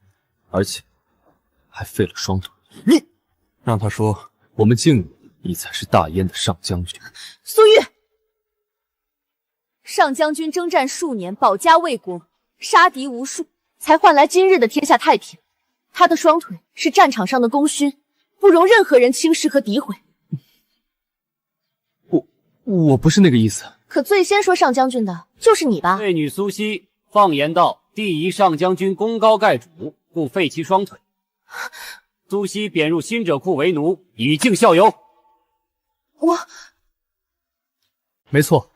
而且还废了双腿。你让他说，我们敬你才是大燕的上将军。苏玉，上将军征战数年，保家卫国，杀敌无数，才换来今日的天下太平。他的双腿是战场上的功勋，不容任何人轻视和诋毁。我不是那个意思。可最先说上将军的就是你吧？内女苏西放言道：“第一上将军功高盖主，故废其双腿。苏西贬入新者库为奴，以儆效尤。”没错，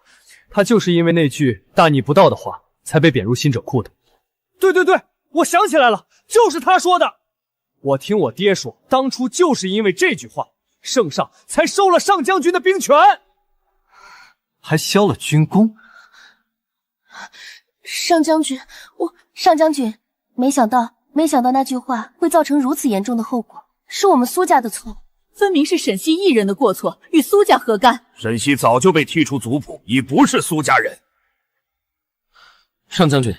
他就是因为那句大逆不道的话，才被贬入新者库的。对，我想起来了，就是他说的。我听我爹说，当初就是因为这句话，圣上才收了上将军的兵权，还削了军功。上将军，没想到那句话会造成如此严重的后果，是我们苏家的错。分明是沈西一人的过错，与苏家何干？沈西早就被踢出族谱，已不是苏家人。上将军，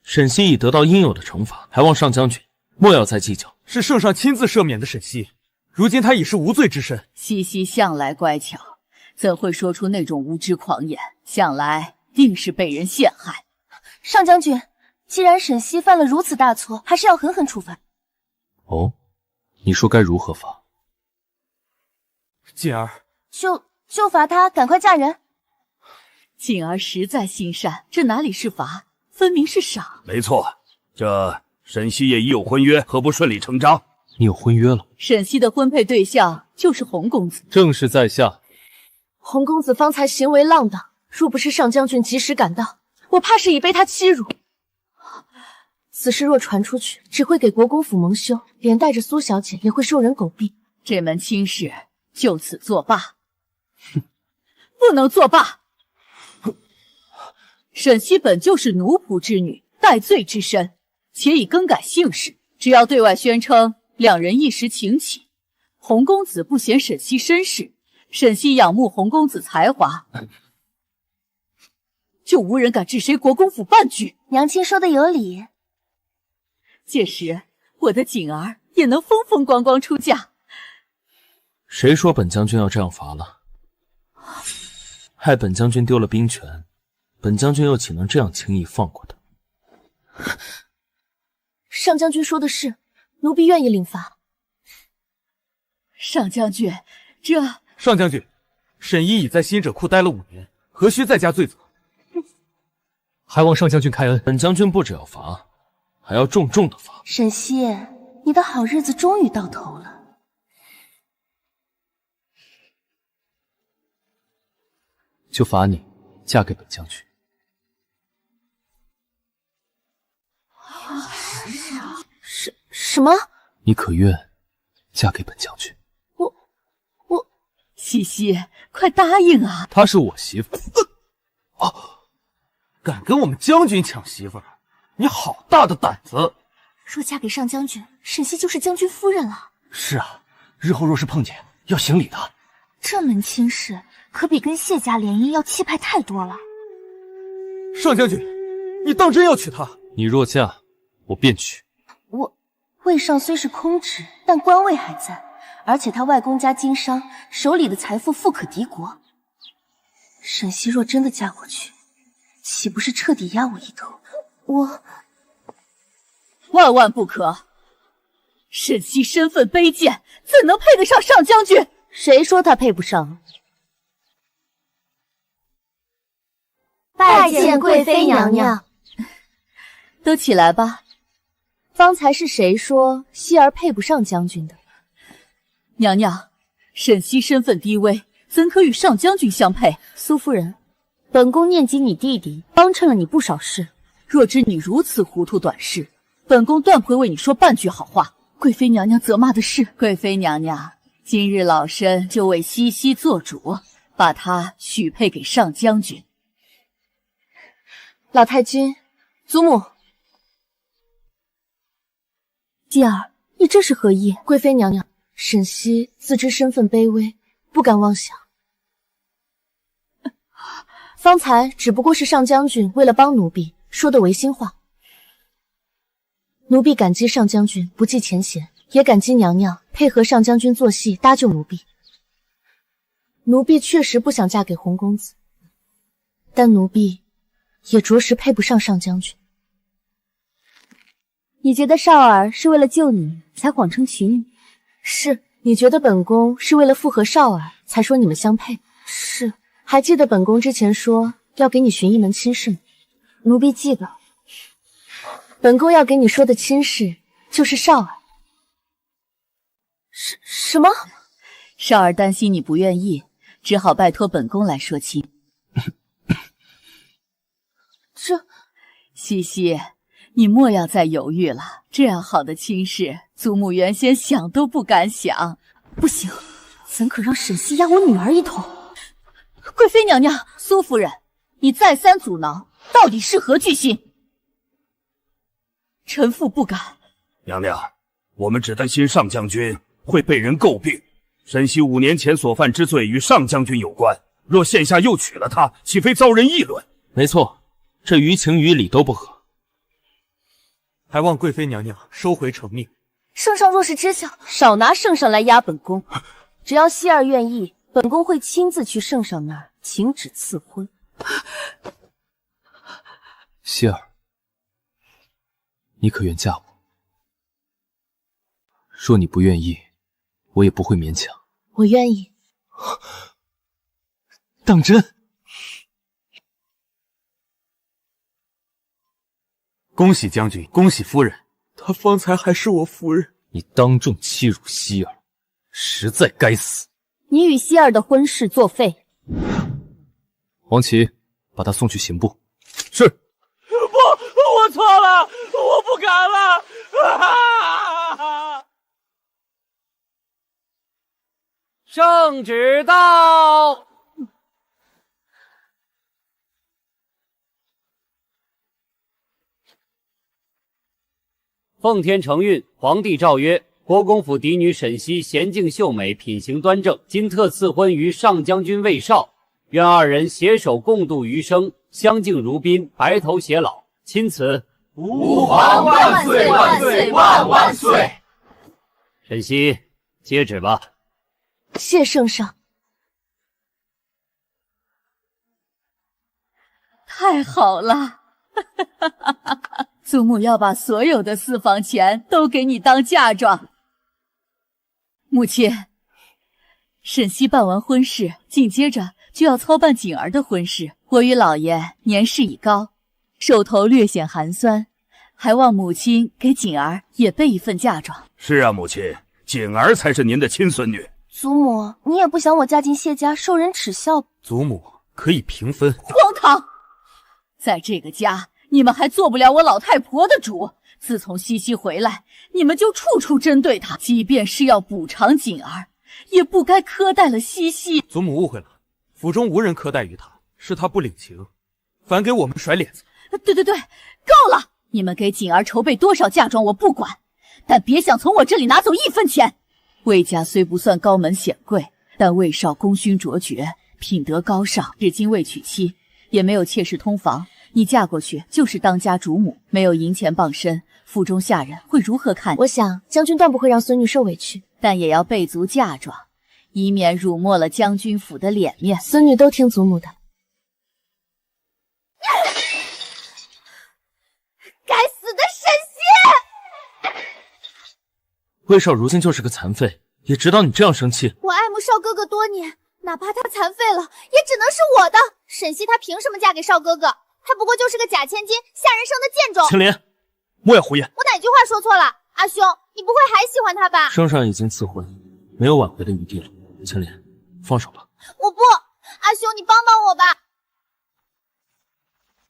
沈西已得到应有的惩罚，还望上将军莫要再计较。是圣上亲自赦免的沈西，如今他已是无罪之身。西西向来乖巧，怎会说出那种无知狂言？想来定是被人陷害。上将军，既然沈西犯了如此大错，还是要狠狠处罚。哦，你说该如何罚？锦儿，就罚他赶快嫁人。锦儿实在心善，这哪里是罚，分明是赏。没错，这沈西也已有婚约，何不顺理成章？你有婚约了？沈西的婚配对象就是洪公子。正是在下。洪公子方才行为浪荡，若不是上将军及时赶到，我怕是已被他欺辱。此事若传出去，只会给国公府蒙羞，连带着苏小姐也会受人狗逼。这门亲事就此作罢。哼，不能作罢。沈西本就是奴仆之女，戴罪之身，且已更改姓氏。只要对外宣称两人一时情起，洪公子不嫌沈西身世，沈西仰慕洪公子才华，就无人敢治谁国公府半句。娘亲说的有理。届时我的锦儿也能风风光光出嫁。谁说本将军要这样罚了？害本将军丢了兵权，本将军又岂能这样轻易放过他？上将军说的是，奴婢愿意领罚。上将军，上将军，沈一已在新者库待了5年，何须再加罪责？还望上将军开恩。本将军不只要罚，还要重重的罚。沈西，你的好日子终于到头了。就罚你嫁给本将军。什么？你可愿嫁给本将军？我，西西，快答应啊！她是我媳妇。敢跟我们将军抢媳妇儿，你好大的胆子！若嫁给上将军，沈西就是将军夫人了。是啊，日后若是碰见，要行礼的。这门亲事可比跟谢家联姻要气派太多了。上将军，你当真要娶她？你若嫁，我便娶。魏上虽是空职，但官位还在，而且他外公家经商，手里的财富富可敌国。沈西若真的嫁过去，岂不是彻底压我一头？我万万不可！沈西身份卑贱，怎能配得上上将军？谁说他配不上？拜见贵妃娘娘。都起来吧。方才是谁说希儿配不上将军的？娘娘，沈西身份低微，怎可与上将军相配？苏夫人，本宫念及你弟弟，帮衬了你不少事。若知你如此糊涂短视，本宫断不会为你说半句好话。贵妃娘娘责骂的是，贵妃娘娘，今日老身就为西西做主，把她许配给上将军。老太君，祖母。继儿，你这是何意？贵妃娘娘，沈西自知身份卑微，不敢妄想。方才只不过是上将军为了帮奴婢说的违心话。奴婢感激上将军不计前嫌，也感激娘娘配合上将军做戏搭救奴婢。奴婢确实不想嫁给洪公子，但奴婢也着实配不上上将军。你觉得少儿是为了救你才谎称娶你？是。你觉得本宫是为了附和少儿才说你们相配？是。还记得本宫之前说要给你寻一门亲事？奴婢记得。本宫要给你说的亲事就是少儿。什么？少儿担心你不愿意，只好拜托本宫来说亲。西西，你莫要再犹豫了，这样好的亲事，祖母原先想都不敢想。不行，怎可让沈西压我女儿一头？贵妃娘娘，苏夫人，你再三阻挠，到底是何居心？臣妇不敢。娘娘，我们只担心上将军会被人诟病。沈西5年前所犯之罪与上将军有关，若现下又娶了她，岂非遭人议论？没错，这于情于理都不合。还望贵妃娘娘收回成命。圣上若是知晓，少拿圣上来压本宫。只要希儿愿意，本宫会亲自去圣上那儿请旨赐婚。希儿，你可愿嫁我？若你不愿意，我也不会勉强。我愿意。当真？恭喜将军，恭喜夫人，她方才还是我夫人。你当众欺辱希儿，实在该死。你与希儿的婚事作废。王琦，把他送去刑部。是。不，我错了，我不敢了。圣旨到。奉天承运，皇帝诏曰：国公府嫡女沈西娴静秀美，品行端正，今特赐婚于上将军魏少，愿二人携手共度余生，相敬如宾，白头偕老。钦此。吾皇万岁万岁万万岁！沈西，接旨吧。谢圣上。太好了！祖母要把所有的私房钱都给你当嫁妆。母亲，沈西办完婚事，紧接着就要操办景儿的婚事。我与老爷年事已高，手头略显寒酸，还望母亲给景儿也备一份嫁妆。是啊，母亲，景儿才是您的亲孙女。祖母，你也不想我嫁进谢家受人耻笑吧？祖母可以平分。荒唐！在这个家，你们还做不了我老太婆的主。自从西西回来，你们就处处针对她，即便是要补偿景儿，也不该苛待了西西。祖母误会了，府中无人苛待于她，是她不领情，反给我们甩脸子。对，够了！你们给景儿筹备多少嫁妆我不管，但别想从我这里拿走1分钱。魏家虽不算高门显贵，但魏少功勋卓绝，品德高尚，至今未娶妻，也没有妾室通房。你嫁过去就是当家主母，没有银钱傍身，府中下人会如何看你？我想将军断不会让孙女受委屈，但也要备足嫁妆，以免辱没了将军府的脸面。孙女都听祖母的。该死的沈西！魏少如今就是个残废，也知道你这样生气。我爱慕少哥哥多年，哪怕他残废了，也只能是我的。沈西她凭什么嫁给少哥哥？她不过就是个假千金，下人生的贱种。青莲，莫要胡言。我哪句话说错了？阿兄，你不会还喜欢他吧？圣上已经赐婚，没有挽回的余地了。青莲，放手吧。我不，阿兄，你帮帮我吧。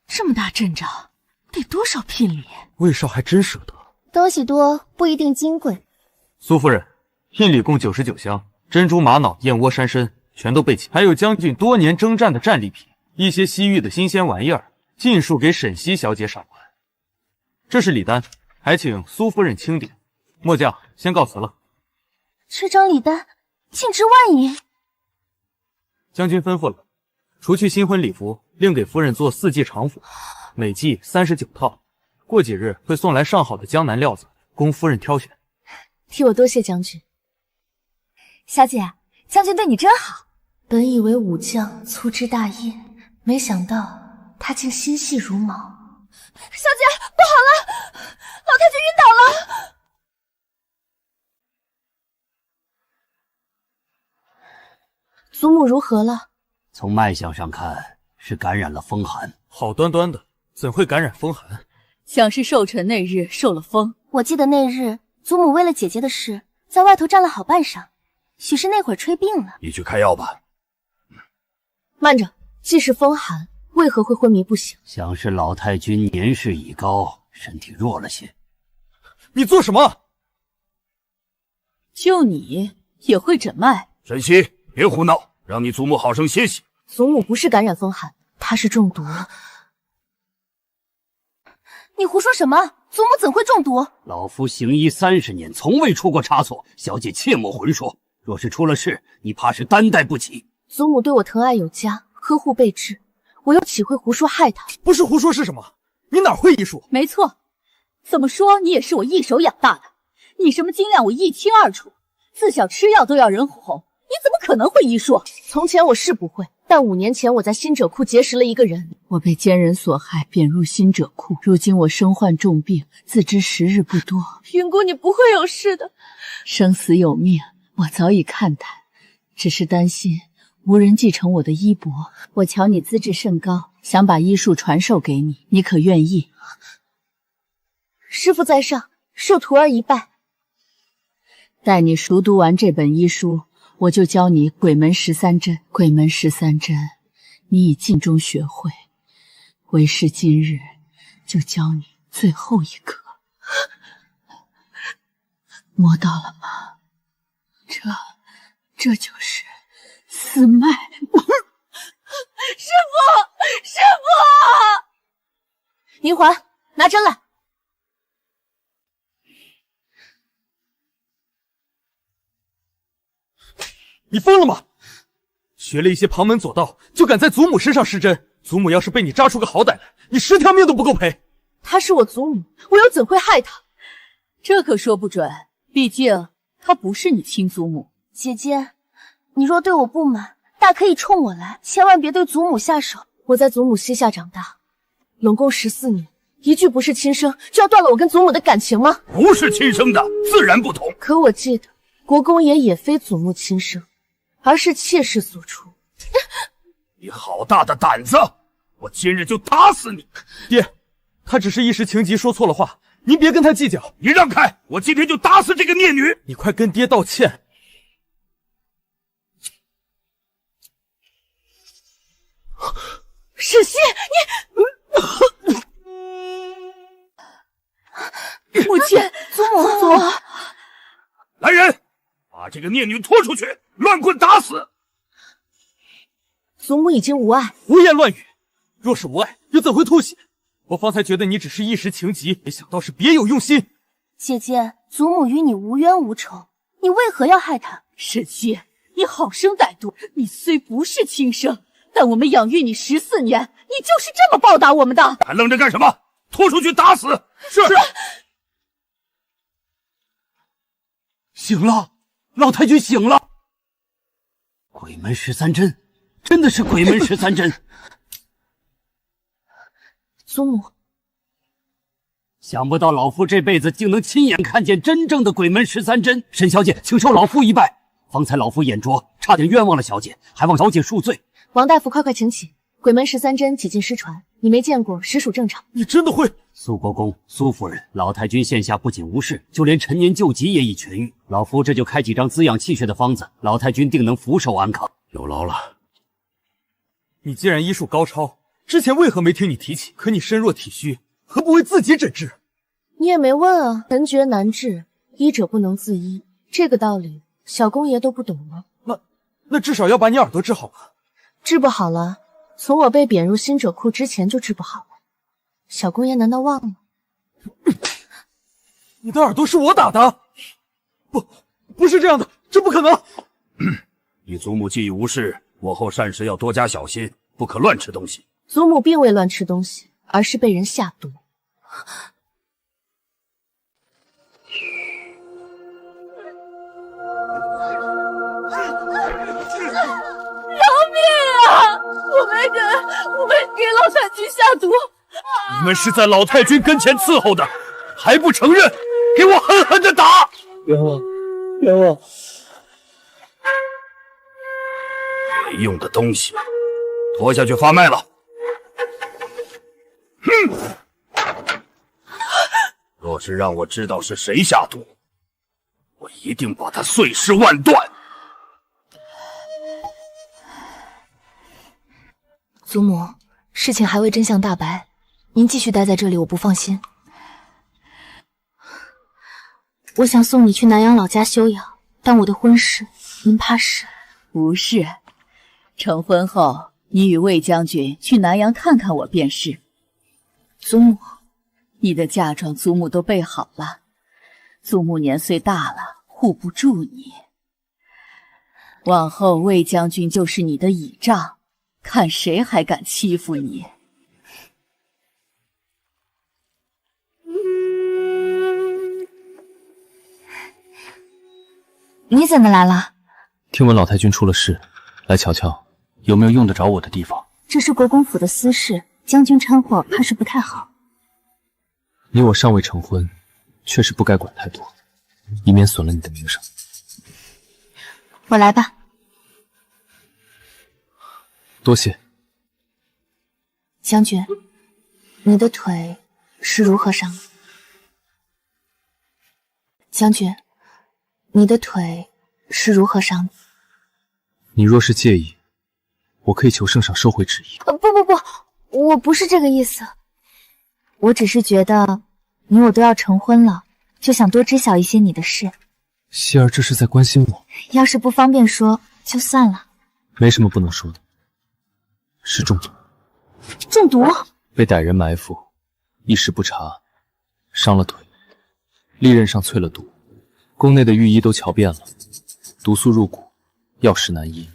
这么大阵仗，得多少聘礼？魏少还真舍得。东西多不一定金贵。苏夫人，聘礼共99箱，珍珠玛瑙、燕窝山参全都备齐，还有将军多年征战的战利品，一些西域的新鲜玩意儿，尽数给沈西小姐赏玩。这是礼单，还请苏夫人清点。末将先告辞了。这张礼单净值万银。将军吩咐了，除去新婚礼服，另给夫人做4季常服，每季39套。过几日会送来上好的江南料子，供夫人挑选。替我多谢将军。小姐，将军对你真好。本以为武将粗枝大叶，没想到他竟心细如毛。小姐，不好了，老太君晕倒了。祖母如何了？从脉象上看，是感染了风寒。好端端的，怎会感染风寒？想是寿辰那日受了风。我记得那日祖母为了姐姐的事，在外头站了好半晌，许是那会儿吹病了。你去开药吧。慢着，既是风寒，为何会昏迷不醒？想是老太君年事已高，身体弱了些。你做什么？就你也会诊脉？沈西，别胡闹，让你祖母好生歇息。祖母不是感染风寒，她是中毒了。你胡说什么？祖母怎会中毒？老夫行医30年，从未出过差错，小姐切莫混说。若是出了事，你怕是担待不起。祖母对我疼爱有加，呵护备至，我又岂会胡说害她？不是胡说是什么？你哪会医术？没错，怎么说你也是我一手养大的，你什么斤两我一清二楚。自小吃药都要人哄，你怎么可能会医术？从前我是不会，但5年前我在新者库结识了一个人，我被奸人所害，贬入新者库。如今我身患重病，自知时日不多。云姑，你不会有事的。生死有命，我早已看淡，只是担心无人继承我的衣钵。我瞧你资质甚高，想把医术传授给你，你可愿意？师父在上，受徒儿一拜。待你熟读完这本医书，我就教你鬼门13针。鬼门13针，你已尽忠学会，为师今日就教你最后一个，摸到了吗？这就是四脉。师傅，师傅！银环，拿针来。你疯了吗？学了一些旁门左道，就敢在祖母身上施针？祖母要是被你扎出个好歹来，你10条命都不够赔。她是我祖母，我又怎会害她？这可说不准，毕竟她不是你亲祖母。姐姐，你若对我不满，大可以冲我来，千万别对祖母下手。我在祖母膝下长大，拢共14年，一句不是亲生，就要断了我跟祖母的感情吗？不是亲生的，自然不同。可我记得国公爷也非祖母亲生，而是妾室所出。你好大的胆子！我今日就打死你！爹，他只是一时情急说错了话，您别跟他计较。你让开！我今天就打死这个孽女！你快跟爹道歉！沈西，你母亲，祖母，来人，把这个孽女拖出去，乱棍打死！祖母已经无碍，胡言乱语。若是无碍，又怎会吐血？我方才觉得你只是一时情急，没想到是别有用心。姐姐，祖母与你无冤无仇，你为何要害她？沈西，你好生歹毒！你虽不是亲生，但我们养育你14年，你就是这么报答我们的！还愣着干什么？拖出去打死！是。醒了，老太君醒了。鬼门13针，真的是鬼门13针。祖母，想不到老夫这辈子竟能亲眼看见真正的鬼门13针。沈小姐，请受老夫一拜。方才老夫眼拙，差点冤枉了小姐，还望小姐恕罪。王大夫，快请起。鬼门13针几近失传，你没见过，实属正常。你真的会？苏国公、苏夫人，老太君现下不仅无事，就连陈年旧疾也已痊愈。老夫这就开几张滋养气血的方子，老太君定能福寿安康。有劳了。你既然医术高超，之前为何没听你提起？可你身弱体虚，何不为自己诊治？你也没问啊。神诀难治，医者不能自医，这个道理小公爷都不懂吗？那至少要把你耳朵治好吧。治不好了，从我被贬入新者库之前就治不好了。小公爷难道忘了？你的耳朵是我打的？不是这样的，这不可能。你祖母既已无事，我后膳食要多加小心，不可乱吃东西。祖母并未乱吃东西，而是被人下毒。饶命啊！我们给老太君下毒。你们是在老太君跟前伺候的，还不承认？给我狠狠的打！冤枉，冤枉！没用的东西，拖下去发卖了。哼！若是让我知道是谁下毒，我一定把他碎尸万段。祖母，事情还未真相大白，您继续待在这里，我不放心。我想送你去南阳老家休养，但我的婚事，您怕是？不是，成婚后你与魏将军去南阳看看我便是。祖母，你的嫁妆祖母都备好了，祖母年岁大了，护不住你。往后魏将军就是你的倚仗，看谁还敢欺负你。你怎么来了？听闻老太君出了事，来瞧瞧有没有用得着我的地方。这是国公府的私事，将军掺和怕是不太好。你我尚未成婚，确实不该管太多，以免损了你的名声。我来吧。多谢。将军，你的腿是如何伤的？将军，你的腿是如何伤的？你若是介意，我可以求圣上收回旨意。不，我不是这个意思。我只是觉得你我都要成婚了，就想多知晓一些你的事。希儿这是在关心我。要是不方便说，就算了。没什么不能说的，是中毒。中毒？被歹人埋伏，一时不察，伤了腿，利刃上淬了毒，宫内的御医都瞧遍了，毒素入骨，药石难医。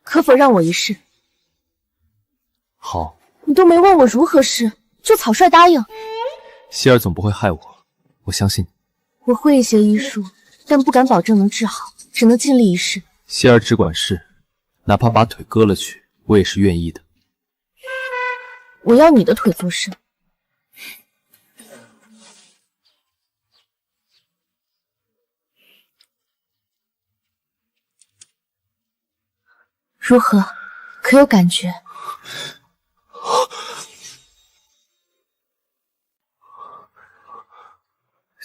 可否让我一试？好。你都没问我如何试，就草率答应。希儿总不会害我，我相信你。我会一些医术，但不敢保证能治好，只能尽力一试。希儿只管试，哪怕把腿割了去，我也是愿意的。我要你的腿做甚？如何？可有感觉？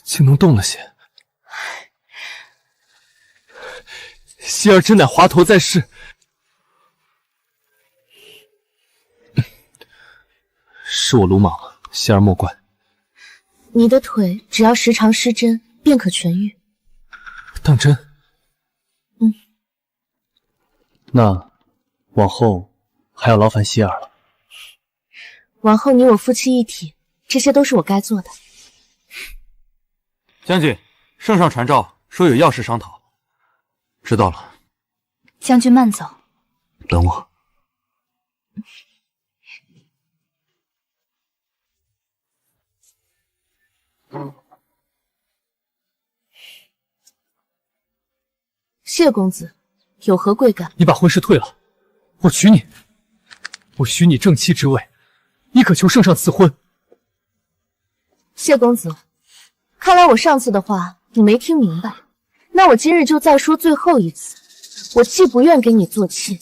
竟能动了些。希儿真乃华佗在世，是我鲁莽了，希儿莫怪。你的腿只要时常施针，便可痊愈。当真？嗯。那往后还要劳烦希儿了。往后你我夫妻一体，这些都是我该做的。将军，圣上传召，说有要事商讨。知道了。将军慢走。等我。谢公子，有何贵干？你把婚事退了，我娶你，我许你正妻之位，你可求圣上赐婚？谢公子，看来我上次的话你没听明白，那我今日就再说最后一次，我既不愿给你做妾，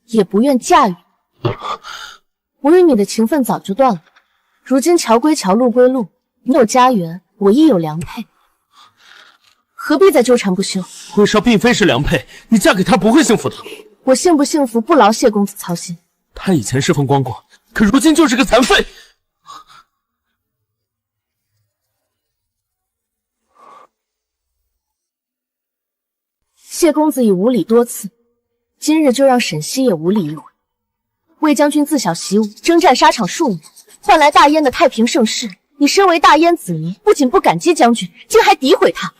也不愿嫁与你。我与你的情分早就断了，如今桥归桥，路归路，你有家园，我亦有良配，何必再纠缠不休？魏少并非是良配，你嫁给他不会幸福的。我幸不幸福不劳谢公子操心。他以前是风光过，可如今就是个残废。谢公子已无礼多次，今日就让沈西也无礼一回。魏将军自小习武，征战沙场数年，换来大燕的太平盛世。你身为大燕子尼，不仅不感激将军，竟还诋毁他。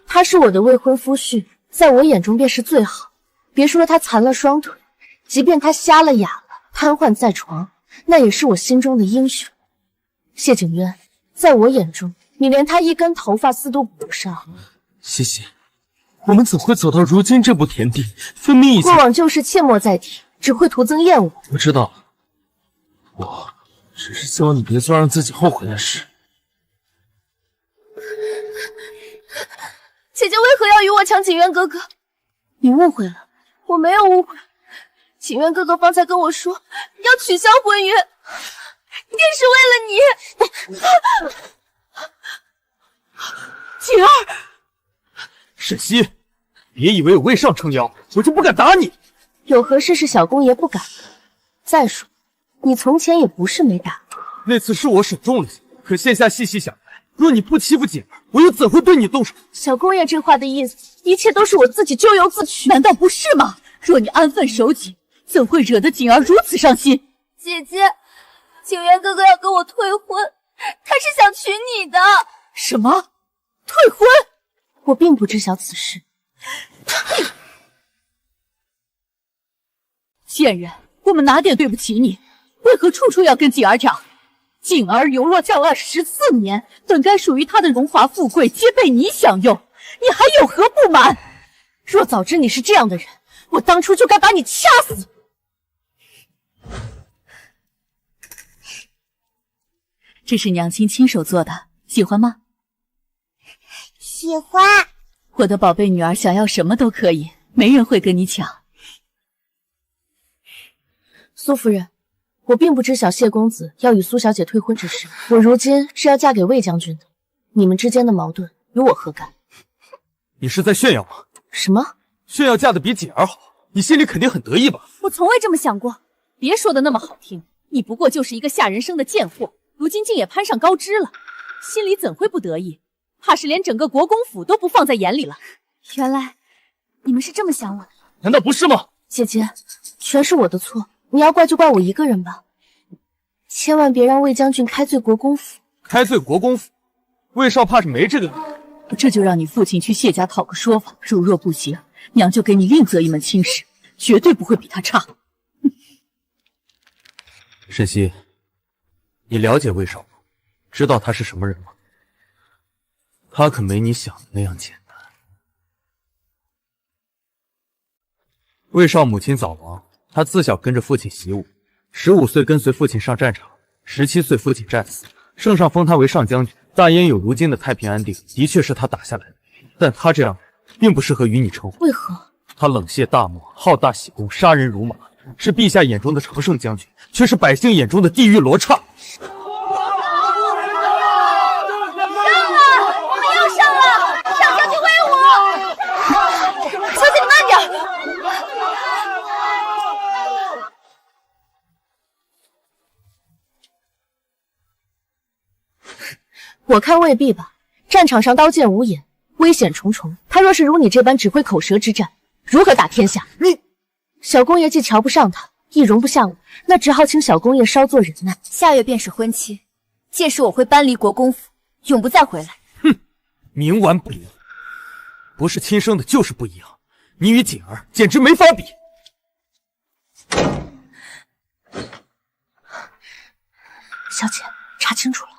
他是我的未婚夫婿，在我眼中便是最好。别说他残了双腿，即便他瞎了哑了，瘫痪在床，那也是我心中的英雄。谢景渊，在我眼中，你连他一根头发丝都补不上。西西，我们怎会走到如今这步田地？分明已经……过往旧事切莫再提，只会徒增厌恶。我知道了，我只是希望你别做让自己后悔的事。姐姐为何要与我抢景渊哥哥？你误会了，我没有误会。景渊哥哥方才跟我说要取消婚约，便是为了你。景儿，沈西，别以为有魏上撑腰，我就不敢打你。有何事是小公爷不敢的？再说，你从前也不是没打。那次是我手重了些，可现下细细想来，若你不欺负景儿，我又怎会对你动手？小公爷这话的意思，一切都是我自己咎由自取，难道不是吗？若你安分守己，怎会惹得景儿如此伤心？姐姐，景渊哥哥要跟我退婚，他是想娶你的。什么？退婚？我并不知晓此事。贱人，我们哪点对不起你？为何处处要跟景儿讲？景儿游落教案14年，本该属于她的荣华富贵，皆被你享用，你还有何不满？若早知你是这样的人，我当初就该把你掐死。这是娘亲亲手做的，喜欢吗？喜欢。我的宝贝女儿想要什么都可以，没人会跟你抢。苏夫人，我并不知晓谢公子要与苏小姐退婚之事。我如今是要嫁给魏将军的，你们之间的矛盾与我何干？你是在炫耀吗？什么？炫耀嫁得比景儿好，你心里肯定很得意吧？我从未这么想过。别说的那么好听，你不过就是一个下人生的贱货，如今竟也攀上高枝了，心里怎会不得意？怕是连整个国公府都不放在眼里了。原来你们是这么想我的，难道不是吗？姐姐，全是我的错，你要怪就怪我一个人吧，千万别让魏将军开罪国公府。开罪国公府，魏少怕是没这个理。这就让你父亲去谢家讨个说法，如若不行，娘就给你另择一门亲事，绝对不会比他差。沈西，你了解魏少吗？知道他是什么人吗？他可没你想的那样简单。魏少母亲早亡，他自小跟着父亲习武，15岁跟随父亲上战场，17岁父亲战死，圣上封他为上将军。大燕有如今的太平安定，的确是他打下来的，但他这样并不适合与你称呼。为何？他冷血大漠，好大喜功，杀人如麻，是陛下眼中的常胜将军，却是百姓眼中的地狱罗刹。上了！我们要上了！上将军威武！小姐，你慢点！我看未必吧。战场上刀剑无眼，危险重重。他若是如你这般只会口舌之战，如何打天下？你小公爷既瞧不上他，亦容不下我，那只好请小公爷稍作忍耐。下月便是婚期，届时我会搬离国公府，永不再回来。哼，冥顽不灵，不是亲生的就是不一样。你与锦儿简直没法比。小姐，查清楚了。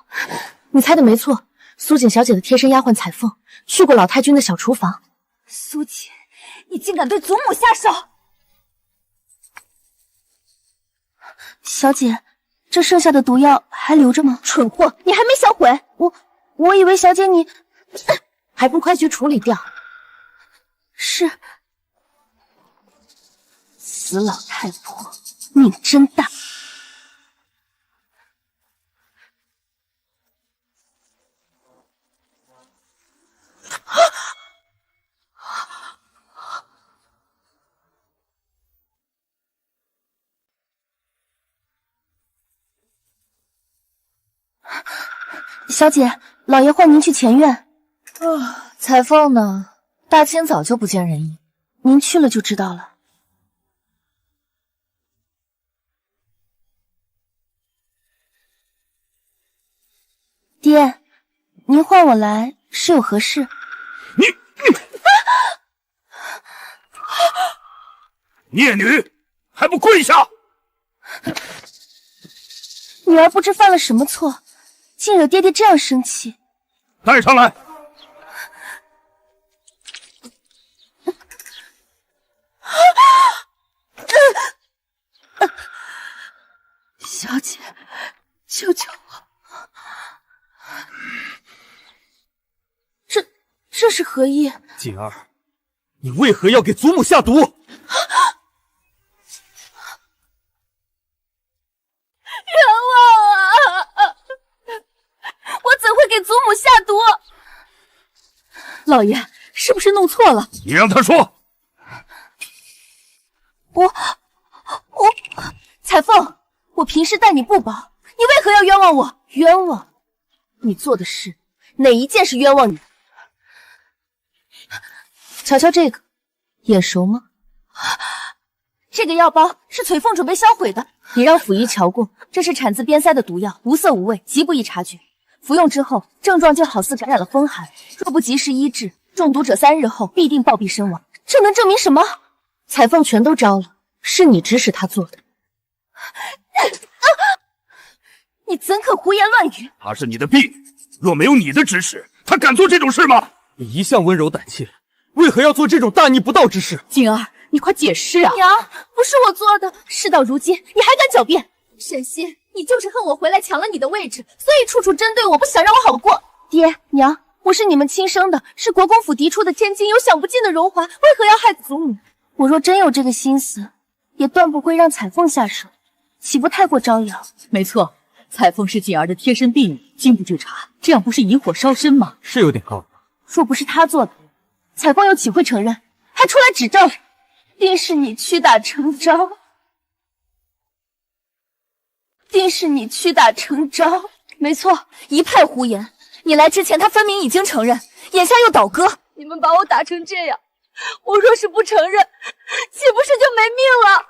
你猜的没错，苏锦小姐的贴身丫鬟彩凤去过老太君的小厨房。苏锦，你竟敢对祖母下手！小姐，这剩下的毒药还留着吗？蠢货，你还没销毁？我以为小姐你还不快去处理掉？是。死老太婆，命真大。小姐，老爷唤您去前院。彩凤呢？大清早就不见人影，您去了就知道了。爹，您唤我来是有何事？孽女，还不跪下！女儿不知犯了什么错，竟惹爹爹这样生气。带上来。小姐，救救我！这是何意？锦儿，你为何要给祖母下毒？冤枉啊！我怎会给祖母下毒？老爷，是不是弄错了？你让他说。我，彩凤，我平时待你不薄，你为何要冤枉我？冤枉？你做的事哪一件是冤枉你？瞧瞧这个，眼熟吗？这个药包是翠凤准备销毁的，你让府医瞧过，这是产自边塞的毒药，无色无味，极不易察觉。服用之后，症状就好似感染了风寒，若不及时医治，中毒者3日后必定暴毙身亡。这能证明什么？彩凤全都招了，是你指使他做的。你怎可胡言乱语？他是你的婢，若没有你的指使，他敢做这种事吗？你一向温柔胆怯，为何要做这种大逆不道之事？锦儿，你快解释啊！娘，不是我做的，事到如今，你还敢狡辩？沈西，你就是恨我回来抢了你的位置，所以处处针对我，不想让我好过。爹娘，我是你们亲生的，是国公府嫡出的千金，有享不尽的荣华，为何要害祖母？我若真有这个心思，也断不会让彩凤下手，岂不太过招摇？没错，彩凤是锦儿的贴身婢女，经不制查，这样不是引火烧身吗？是有点高明。若不是他做的，彩凤又岂会承认？还出来指证，定是你屈打成招，定是你屈打成招。没错，一派胡言。你来之前，他分明已经承认，眼下又倒戈。你们把我打成这样，我若是不承认，岂不是就没命了？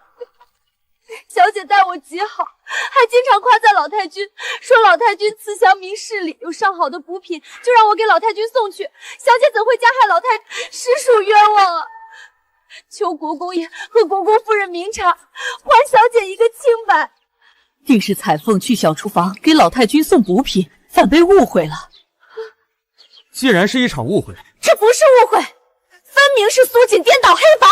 小姐待我极好，还经常夸赞老太君，说老太君慈祥明事理，有上好的补品，就让我给老太君送去。小姐怎会加害老太，实属冤枉啊！求国公爷和国公夫人明察，还小姐一个清白。定是彩凤去小厨房给老太君送补品，反被误会了。既然是一场误会，这不是误会，分明是苏锦颠倒黑白。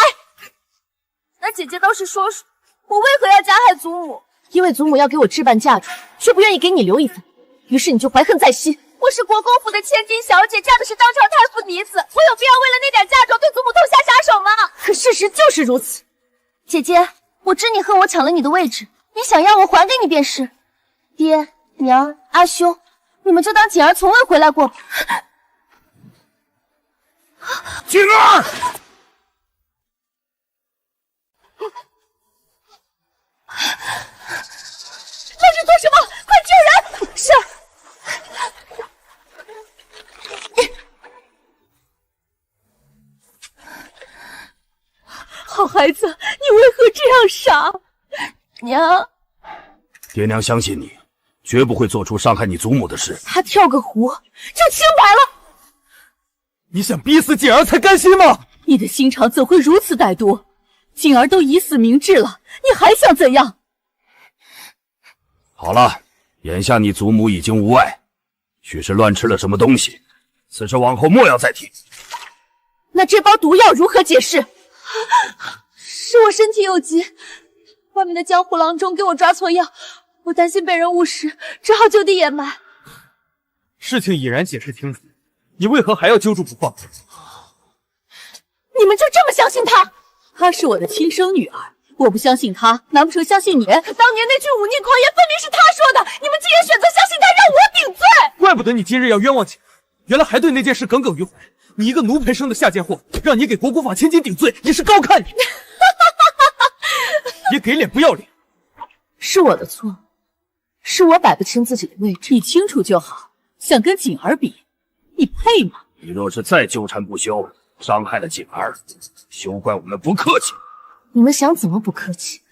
那姐姐倒是说说，我为何要加害祖母？因为祖母要给我置办嫁妆，却不愿意给你留一份，于是你就怀恨在心。我是国公府的千金小姐，嫁的是当朝太傅嫡子，我有必要为了那点嫁妆对祖母痛下杀手吗？可事实就是如此。姐姐，我知你恨我抢了你的位置，你想要我还给你便是。爹娘阿兄，你们就当锦儿从未回来过吧。锦儿，这是做什么？快救人！是。好孩子，你为何这样傻？娘，爹娘相信你，绝不会做出伤害你祖母的事。他跳个湖就清白了。你想逼死锦儿才甘心吗？你的心肠怎会如此歹毒？锦儿都以死明志了，你还想怎样？好了，眼下你祖母已经无碍，许是乱吃了什么东西，此事往后莫要再提。那这包毒药如何解释？是我身体有疾，外面的江湖郎中给我抓错药，我担心被人误食，只好就地掩埋。事情已然解释清楚，你为何还要揪住不放？你们就这么相信她？她是我的亲生女儿，我不相信她，难不成相信你？当年那句忤逆狂言分明是她说的，你们竟然选择相信她，让我顶罪！怪不得你今日要冤枉锦儿，原来还对那件事耿耿于怀。你一个奴才生的下贱货，让你给国公法千金顶罪，也是高看你。也给脸不要脸。是我的错，是我摆不清自己的位置。你清楚就好，想跟锦儿比，你配吗？你若是再纠缠不休，伤害了锦儿，休怪我们不客气。你们想怎么不客气？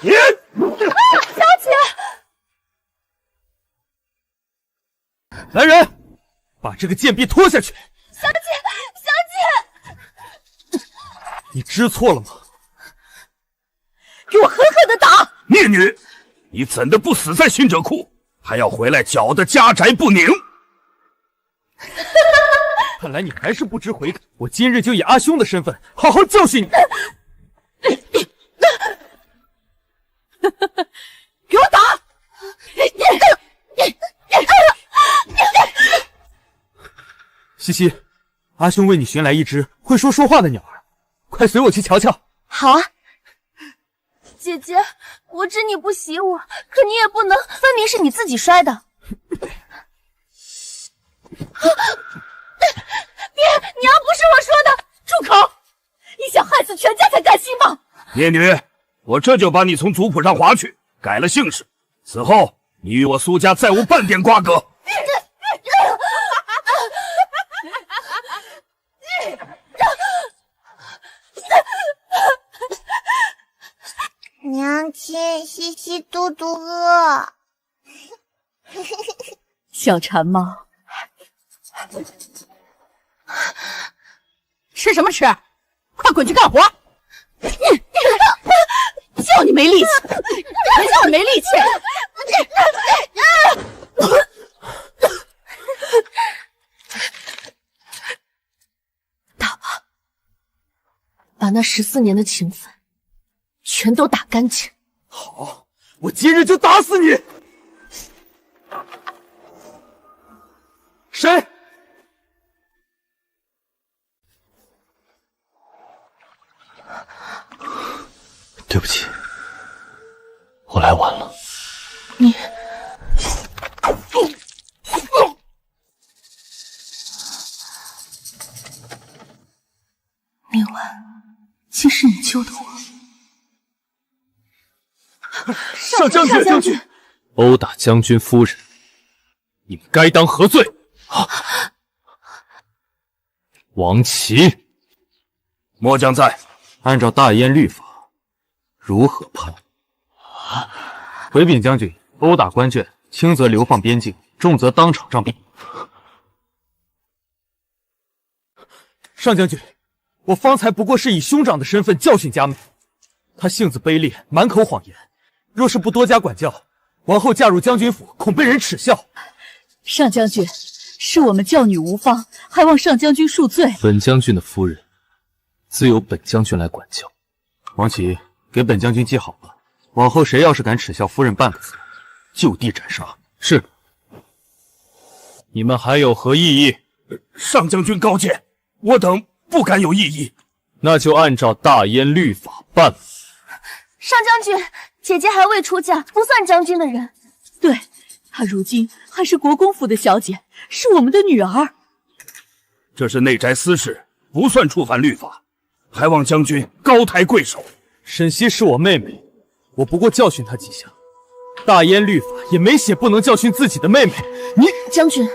你，小姐，来人，把这个贱婢拖下去。小姐，小姐，你知错了吗？给我狠狠的打！孽女，你怎的不死在训者库，还要回来搅得家宅不宁？看来你还是不知悔改，我今日就以阿兄的身份好好教训你。给我打！西西，阿兄为你寻来一只会说话的鸟儿，快随我去瞧瞧。好啊。姐姐，我知你不喜我，可你也不能，分明是你自己摔的。爹，娘不是我说的。住口！你想害死全家才甘心吗？孽女，我这就把你从族谱上划去，改了姓氏。此后，你与我苏家再无半点瓜葛。娘亲，西西肚肚饿。小馋猫，吃什么吃？快滚去干活！叫你没力气，叫你没力气！打吧，把那14年的情分全都打干净。好，我今日就打死你！谁？对不起，我来晚了。你，明晚，竟是你救的我。上将军，殴打将军夫人，你们该当何罪？王琦，末将在。按照大燕律法，如何判？回禀将军，殴打官眷，轻则流放边境，重则当场杖毙。上将军，我方才不过是以兄长的身份教训佳美，她性子卑劣，满口谎言，若是不多加管教，王后嫁入将军府，恐被人耻笑。上将军，是我们教女无方，还望上将军恕罪。本将军的夫人，自有本将军来管教。王琦，给本将军记好了，往后谁要是敢耻笑夫人半个字，就地斩杀。是。你们还有何异议？上将军高见，我等不敢有异议。那就按照大燕律法办。上将军，姐姐还未出嫁，不算将军的人。对，她如今还是国公府的小姐，是我们的女儿。这是内宅私事，不算触犯律法，还望将军高抬贵手。沈西是我妹妹，我不过教训她几下。大燕律法也没写不能教训自己的妹妹。你将军，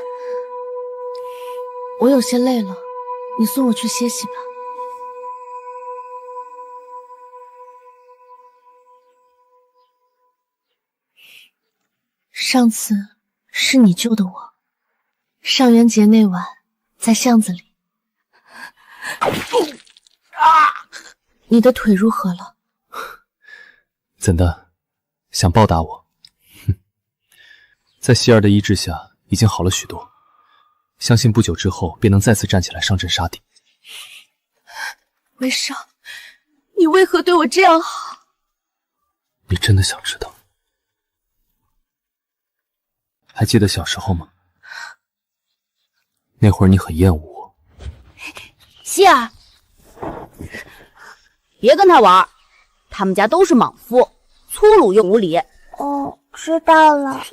我有些累了，你送我去歇息吧。上次是你救的我，上元节那晚在巷子里。你的腿如何了？怎的，想报答我？哼，在希儿的医治下，已经好了许多，相信不久之后便能再次站起来上阵杀敌。微少，你为何对我这样好？你真的想知道？还记得小时候吗？那会儿你很厌恶我。希儿，别跟他玩，他们家都是莽夫，粗鲁又无礼。哦，知道了。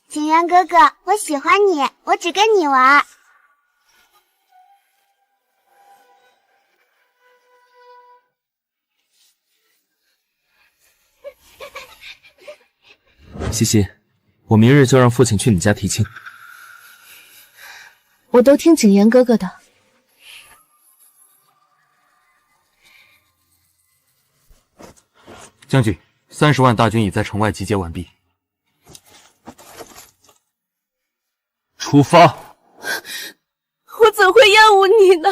景元哥哥，我喜欢你，我只跟你玩。西西，我明日就让父亲去你家提亲。我都听景言哥哥的。将军，30万大军已在城外集结完毕，出发。我怎会厌恶你呢？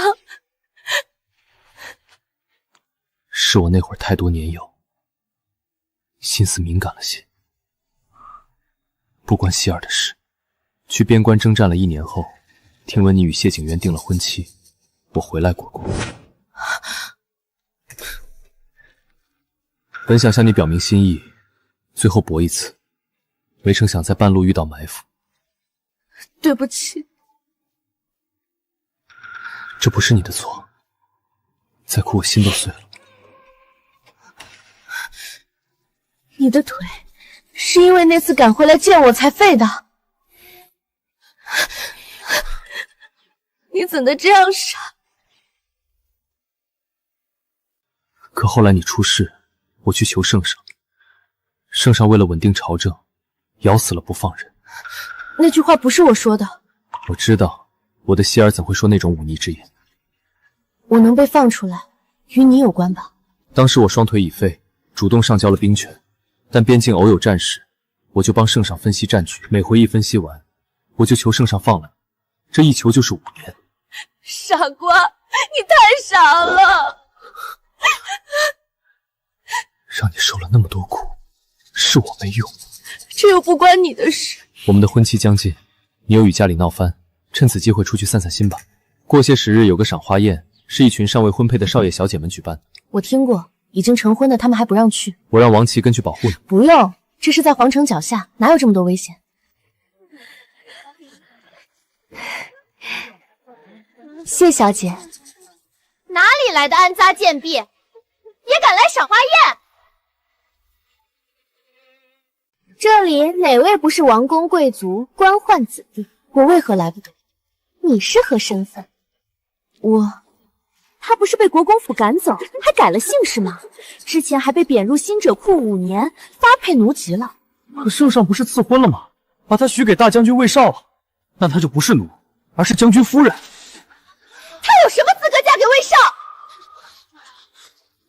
是我那会儿太多年幼，心思敏感了些。不关希儿的事。去边关征战了1年后，听闻你与谢景元定了婚期，我回来国公。本想向你表明心意，最后搏一次，没成想在半路遇到埋伏。对不起，这不是你的错，再哭我心都碎了。你的腿是因为那次赶回来见我才废的。你怎的这样傻？可后来你出事，我去求圣上，圣上为了稳定朝政，咬死了不放人。那句话不是我说的。我知道，我的希儿怎会说那种忤逆之言？我能被放出来，与你有关吧？当时我双腿已废，主动上交了兵权，但边境偶有战事，我就帮圣上分析战局。每回一分析完，我就求圣上放了，这一求就是5年。傻瓜，你太傻了！让你受了那么多苦，是我没用，这又不关你的事。我们的婚期将近，你又与家里闹翻，趁此机会出去散散心吧。过些时日有个赏花宴，是一群尚未婚配的少爷小姐们举办。我听过，已经成婚的他们还不让去。我让王琦跟去保护你。不用，这是在皇城脚下，哪有这么多危险？谢小姐。哪里来的安扎贱婢，也敢来赏花宴？这里哪位不是王公贵族、官宦子弟？我为何来不得？你是何身份？他不是被国公府赶走，还改了姓氏吗？之前还被贬入新者库5年，发配奴籍了。可圣上不是赐婚了吗？把她许给大将军魏少了，那她就不是奴，而是将军夫人。她有什么资格嫁给魏少？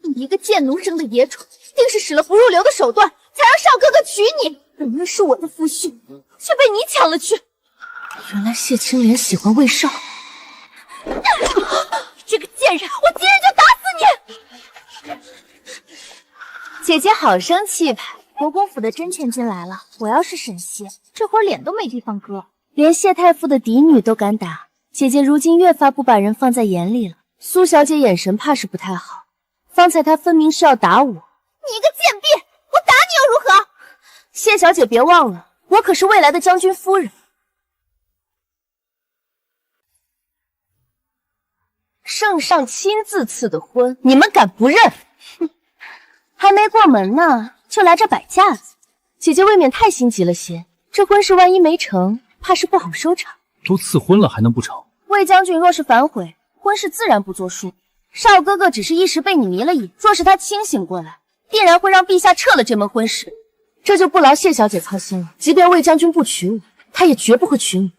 你一个贱奴生的野种，定是使了不入流的手段，才让少哥哥娶你。明明是我的夫婿，却被你抢了去。原来谢青莲喜欢魏少。这个贱人，我今日就打死你！姐姐好生气派，国公府的真千金来了。我要是沈西，这会儿脸都没地方搁。连谢太傅的嫡女都敢打，姐姐如今越发不把人放在眼里了。苏小姐眼神怕是不太好，方才她分明是要打我。你一个贱婢，我打你又如何？谢小姐别忘了，我可是未来的将军夫人。圣上亲自赐的婚，你们敢不认？哼，还没过门呢，就来这摆架子。姐姐未免太心急了些，这婚事万一没成，怕是不好收场。都赐婚了还能不成？魏将军若是反悔，婚事自然不作数。少哥哥只是一时被你迷了眼，若是他清醒过来，必然会让陛下撤了这门婚事。这就不劳谢小姐操心了。即便魏将军不娶我，他也绝不会娶你。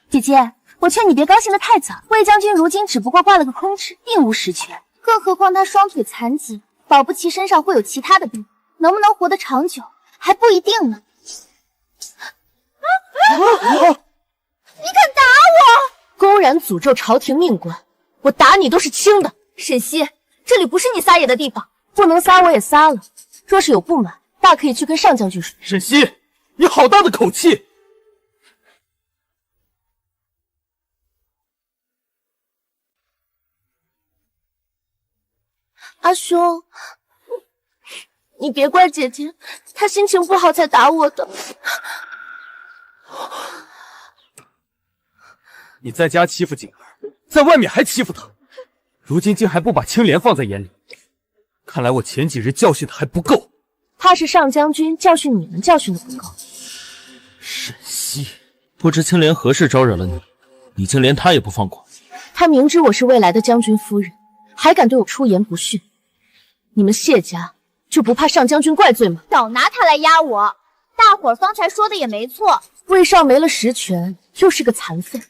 姐姐，我劝你别高兴得太早。魏将军如今只不过挂了个空职，并无实权。更何况他双腿残疾，保不齐身上会有其他的病，能不能活得长久还不一定呢。你敢打我！公然诅咒朝廷命官，我打你都是轻的。沈西，这里不是你撒野的地方，不能撒我也撒了。若是有不满，大可以去跟上将军说。沈西，你好大的口气！阿兄，你别怪姐姐，她心情不好才打我的。你在家欺负景儿，在外面还欺负她，如今竟还不把青莲放在眼里，看来我前几日教训的还不够。怕是上将军教训你们教训的不够。沈西，不知青莲何事招惹了你，你竟连他也不放过。他明知我是未来的将军夫人，还敢对我出言不逊，你们谢家就不怕上将军怪罪吗？少拿他来压我！大伙儿方才说的也没错，魏少没了实权，又是个残废，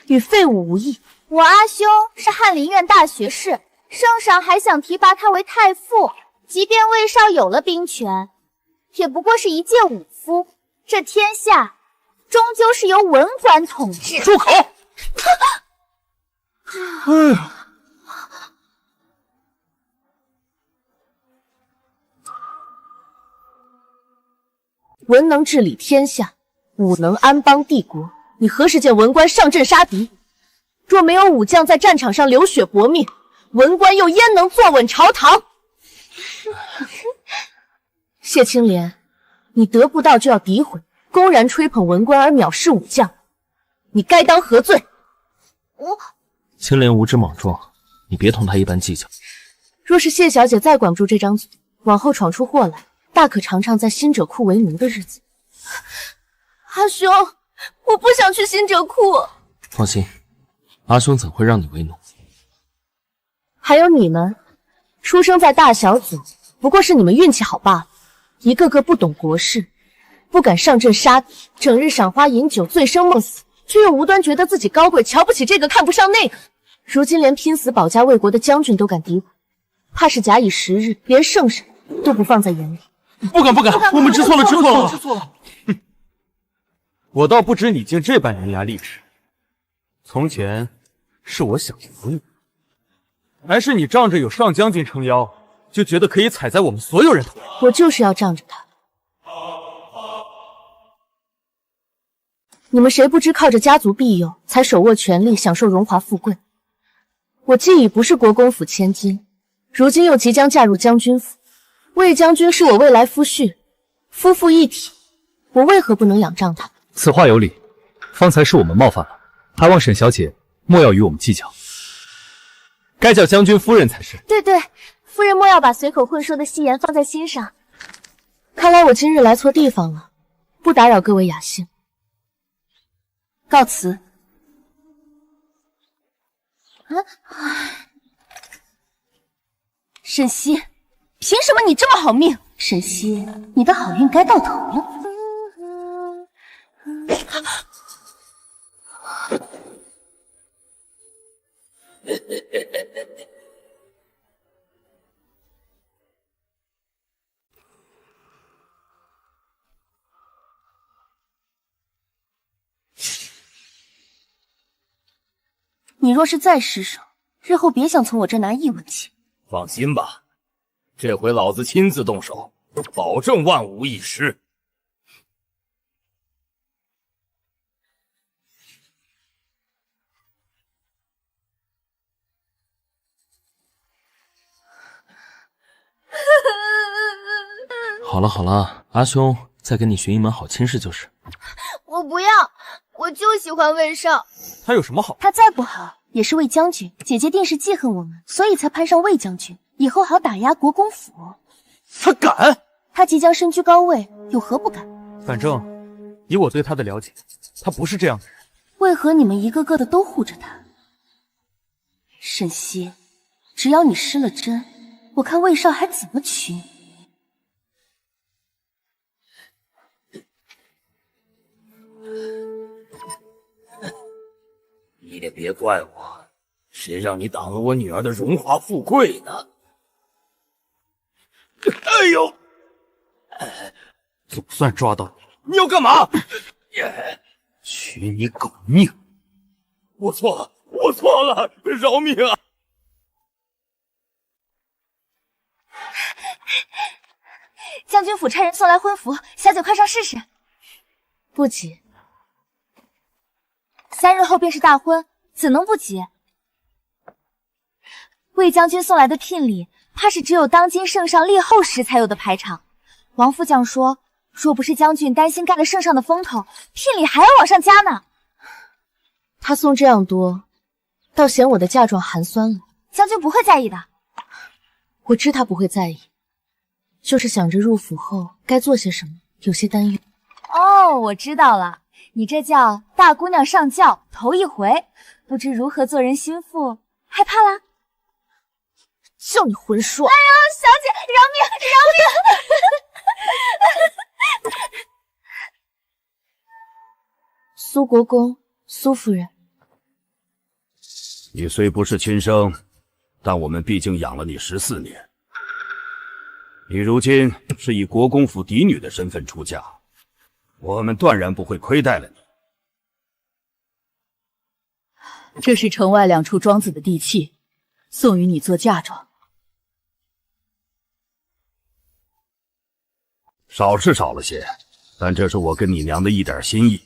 与废物无异。我阿兄是翰林院大学士，圣上还想提拔他为太傅。即便魏少有了兵权，也不过是一介武夫。这天下终究是由文官统治。住口！哎呀！文能治理天下，武能安邦帝国。你何时见文官上阵杀敌？若没有武将在战场上流血搏命，文官又焉能坐稳朝堂？谢青莲，你得不到就要诋毁，公然吹捧文官而藐视武将，你该当何罪？青莲无知莽撞，你别同他一般计较。若是谢小姐再管不住这张嘴，往后闯出祸来，大可尝尝在新者库为奴的日子。阿兄，我不想去新者库。放心，阿兄怎会让你为奴？还有你们，出生在大小组，不过是你们运气好罢了。一个个不懂国事，不敢上阵杀敌，整日赏花饮酒，醉生梦死，却又无端觉得自己高贵，瞧不起这个，看不上那个。如今连拼死保家卫国的将军都敢诋毁，怕是假以时日，连圣上都不放在眼里。不敢，我们知错了。哼，我倒不知你竟这般伶牙俐齿。从前是我想服你，还是你仗着有上将军撑腰，就觉得可以踩在我们所有人头上？我就是要仗着他。你们谁不知靠着家族庇佑，才手握权力，享受荣华富贵？我既已不是国公府千金，如今又即将嫁入将军府。魏将军是我未来夫婿，夫妇一体，我为何不能仰仗他？此话有理，方才是我们冒犯了，还望沈小姐莫要与我们计较。该叫将军夫人才是。对，夫人莫要把随口混说的戏言放在心上。看来我今日来错地方了，不打扰各位雅兴，告辞。沈西，凭什么你这么好命？沈西，你的好运该到头了。你若是再失手，日后别想从我这拿1文钱。放心吧，这回老子亲自动手，保证万无一失。好了好了，阿兄再给你学一门好亲事就是。我不要，我就喜欢魏少。他有什么好？他再不好也是魏将军，姐姐定是记恨我们，所以才攀上魏将军，以后好打压国公府。他敢？他即将身居高位，有何不敢？反正以我对他的了解，他不是这样的人。为何你们一个个的都护着他？沈西，只要你失了真，我看魏少还怎么娶你。你也别怪我，谁让你挡了我女儿的荣华富贵呢？哎呦！总算抓到你，你要干嘛？取你狗命！我错了，我错了，饶命啊！将军府差人送来婚服，小姐快上试试。不急，3日后便是大婚，怎能不急？魏将军送来的聘礼，怕是只有当今圣上立后时才有的排场。王副将说，若不是将军担心盖了圣上的风头，聘礼还要往上加呢。他送这样多，倒嫌我的嫁妆寒酸了。将军不会在意的。我知他不会在意，就是想着入府后该做些什么，有些担忧。哦，我知道了，你这叫大姑娘上轿头一回，不知如何做人心腹，害怕啦？就你浑说！哎呦，小姐，饶命，饶命！苏国公，苏夫人，你虽不是亲生，但我们毕竟养了你14年。你如今是以国公府嫡女的身份出嫁，我们断然不会亏待了你。这是城外2处庄子的地契，送与你做嫁妆。少是少了些，但这是我跟你娘的一点心意。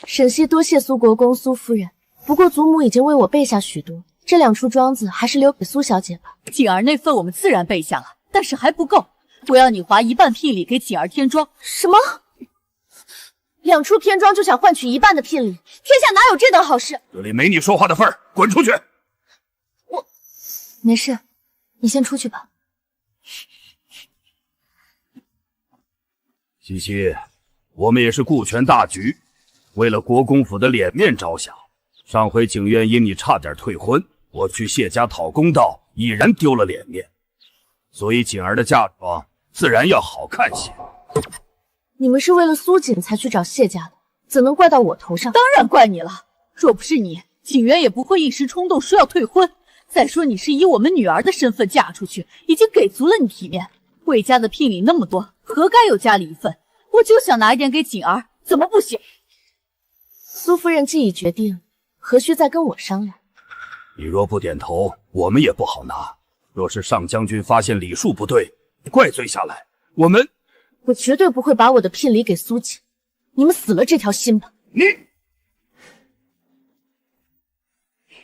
沈西多谢苏国公、苏夫人，不过祖母已经为我备下许多，这2处庄子还是留给苏小姐吧。锦儿那份我们自然备下了，但是还不够，我要你划1半聘礼给锦儿添庄。什么？2处偏庄就想换取1半的聘礼？天下哪有这等好事？这里没你说话的份儿，滚出去！没事，你先出去吧。西西，我们也是顾全大局，为了国公府的脸面着想。上回景苑因你差点退婚，我去谢家讨公道，已然丢了脸面，所以锦儿的嫁妆自然要好看些。你们是为了苏锦才去找谢家的，怎能怪到我头上？当然怪你了，若不是你，景园也不会一时冲动说要退婚。再说你是以我们女儿的身份嫁出去，已经给足了你体面。魏家的聘礼那么多，何该有家里一份？我就想拿一点给锦儿，怎么不行？苏夫人既已决定，何须再跟我商量？你若不点头，我们也不好拿。若是上将军发现礼数不对，怪罪下来，我绝对不会把我的聘礼给苏锦，你们死了这条心吧！你，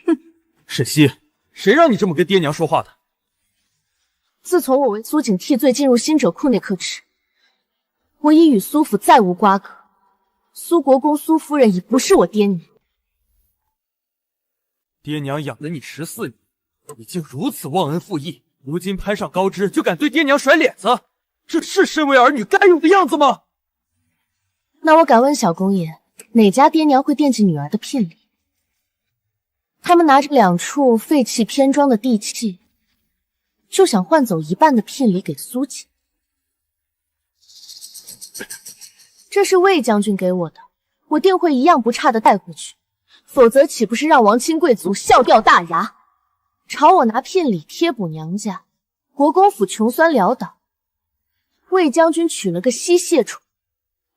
哼，沈西，谁让你这么跟爹娘说话的？自从我为苏锦替罪进入新者库那刻起，我已与苏府再无瓜葛。苏国公、苏夫人已不是我爹女。爹娘养了你14年，你竟如此忘恩负义，如今攀上高枝就敢对爹娘甩脸子，这是身为儿女该有的样子吗？那我敢问小公爷，哪家爹娘会惦记女儿的聘礼？他们拿着2处废弃偏庄的地契，就想换走1半的聘礼给苏锦。这是魏将军给我的，我定会一样不差的带回去。否则岂不是让王亲贵族笑掉大牙，朝我拿聘礼贴补娘家，国公府穷酸潦倒。魏将军娶了个吸血虫，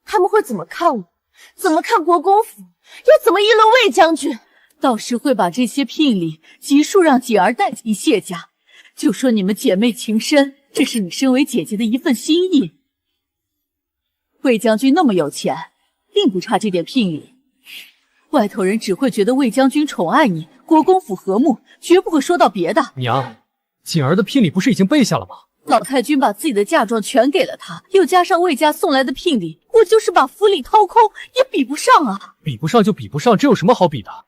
他们会怎么看我？怎么看国公府？又怎么议论魏将军？到时会把这些聘礼悉数让锦儿带进谢家，就说你们姐妹情深，这是你身为姐姐的一份心意。魏将军那么有钱，并不差这点聘礼。外头人只会觉得魏将军宠爱你，国公府和睦，绝不会说到别的。娘，锦儿的聘礼不是已经备下了吗？老太君把自己的嫁妆全给了他，又加上魏家送来的聘礼，我就是把府里掏空也比不上啊！比不上就比不上，这有什么好比的？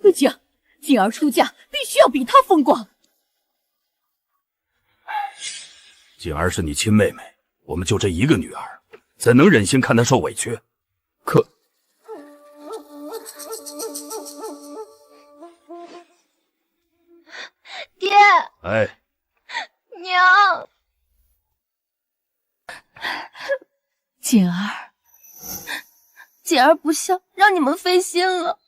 不行，锦儿出嫁必须要比他风光。锦儿是你亲妹妹，我们就这一个女儿，怎能忍心看她受委屈？可爹，哎，娘，锦儿，锦儿不孝，让你们费心了。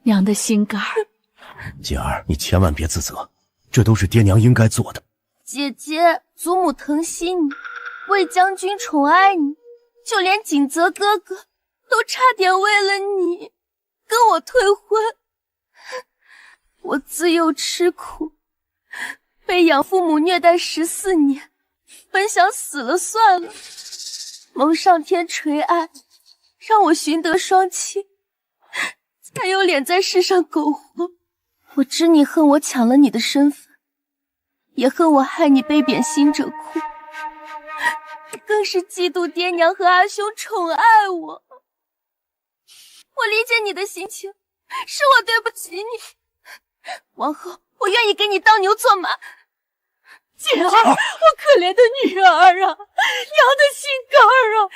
娘的心肝儿。锦儿，你千万别自责，这都是爹娘应该做的。姐姐，祖母疼惜你，魏将军宠爱你，就连锦泽哥哥都差点为了你跟我退婚。我自幼吃苦，被养父母虐待14年，本想死了算了，蒙上天垂爱，让我寻得双亲，才有脸在世上苟活。我知你恨我抢了你的身份，也恨我害你被贬新者库，更是嫉妒爹娘和阿兄宠爱我。我理解你的心情，是我对不起你。往后我愿意给你当牛做马。姐儿，我可怜的女儿啊，娘的心肝儿啊！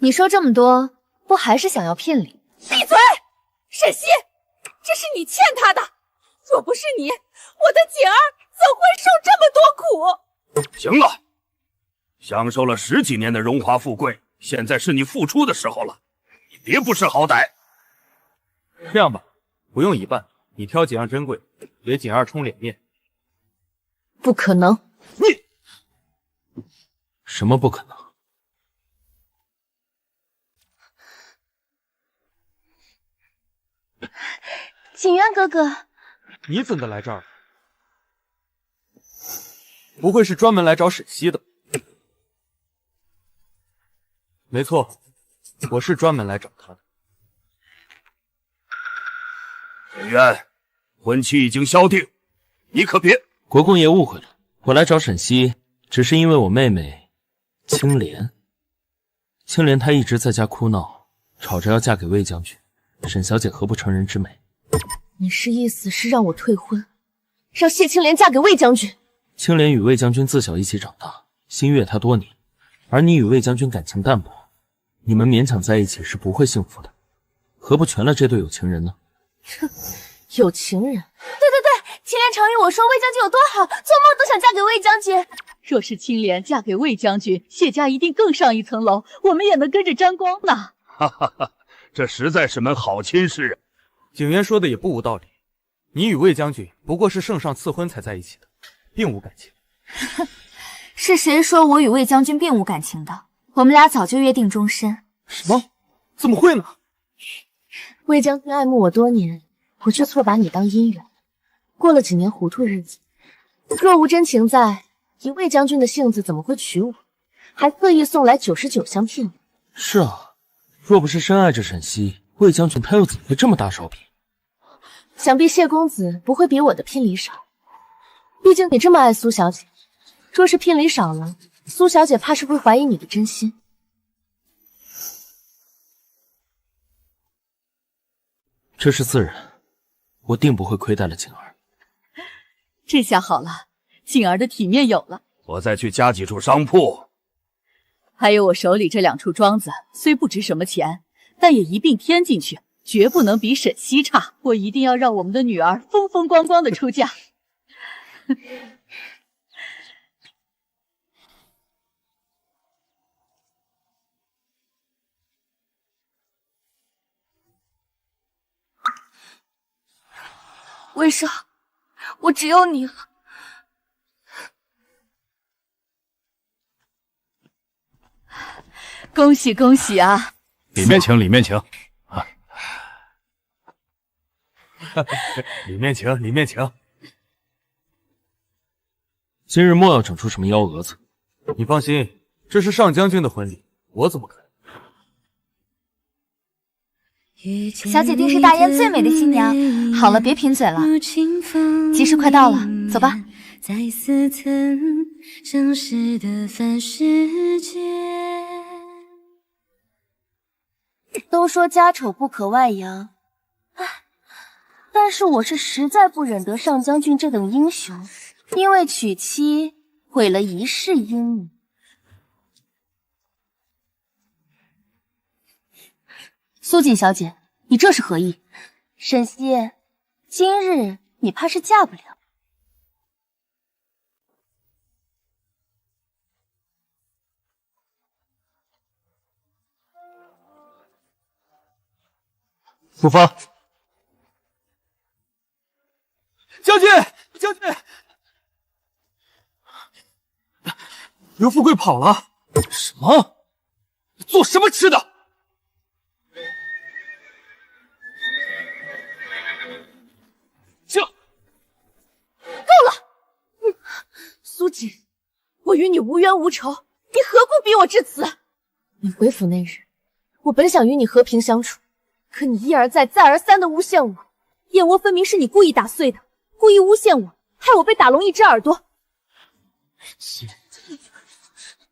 你说这么多，不还是想要聘礼？闭嘴！沈西，这是你欠他的，若不是你，我的锦儿怎会受这么多苦？行了，享受了10几年的荣华富贵，现在是你付出的时候了，你别不识好歹。这样吧，不用一半，你挑几样珍贵，给锦儿充脸面。不可能！什么不可能？锦渊哥哥，你怎的来这儿？不会是专门来找沈西的？没错，我是专门来找他的。沈渊，婚期已经敲定，你可别……国公爷误会了，我来找沈西，只是因为我妹妹青莲。青莲她一直在家哭闹，吵着要嫁给魏将军，沈小姐何不成人之美？你是意思是让我退婚，让谢青莲嫁给魏将军？青莲与魏将军自小一起长大，心悦他多年，而你与魏将军感情淡薄，你们勉强在一起是不会幸福的，何不全了这对有情人呢？哼，有情人？对，青莲常与我说魏将军有多好，做梦都想嫁给魏将军。若是青莲嫁给魏将军，谢家一定更上一层楼，我们也能跟着沾光呢。哈哈哈，这实在是门好亲事啊！景渊说的也不无道理，你与魏将军不过是圣上赐婚才在一起的，并无感情。是谁说我与魏将军并无感情的？我们俩早就约定终身。什么？怎么会呢？魏将军爱慕我多年，我却错把你当姻缘，过了几年糊涂日子。若无真情在，以魏将军的性子怎么会娶我？还特意送来99箱聘礼。是啊，若不是深爱着沈西，魏将军他又怎么会这么大手笔？想必谢公子不会比我的聘礼少，毕竟你这么爱苏小姐，若是聘礼少了，苏小姐怕是会怀疑你的真心。这是自然，我定不会亏待了景儿。这下好了，景儿的体面有了。我再去加几处商铺，还有我手里这2处庄子，虽不值什么钱，但也一并添进去，绝不能比沈西差。我一定要让我们的女儿风风光光的出嫁。魏少，我只有你了。恭喜恭喜啊！里面请，里面请。啊，里面请，里面请。今日莫要整出什么幺蛾子。你放心，这是上将军的婚礼，我怎么可能？小姐定是大燕最美的新娘。好了，别贫嘴了，吉时快到了，走吧。在似曾相识的凡世间。都说家丑不可外扬，但是我是实在不忍得上将军这等英雄，因为娶妻毁了一世英名。苏锦小姐，你这是何意？沈西，今日你怕是嫁不了。出发！将军，将军，刘富贵跑了。什么？做什么吃的？够了！苏锦，我与你无冤无仇，你何故逼我至此？你回府那日，我本想与你和平相处。可你一而再、再而三的诬陷我，燕窝分明是你故意打碎的，故意诬陷我，害我被打聋一只耳朵。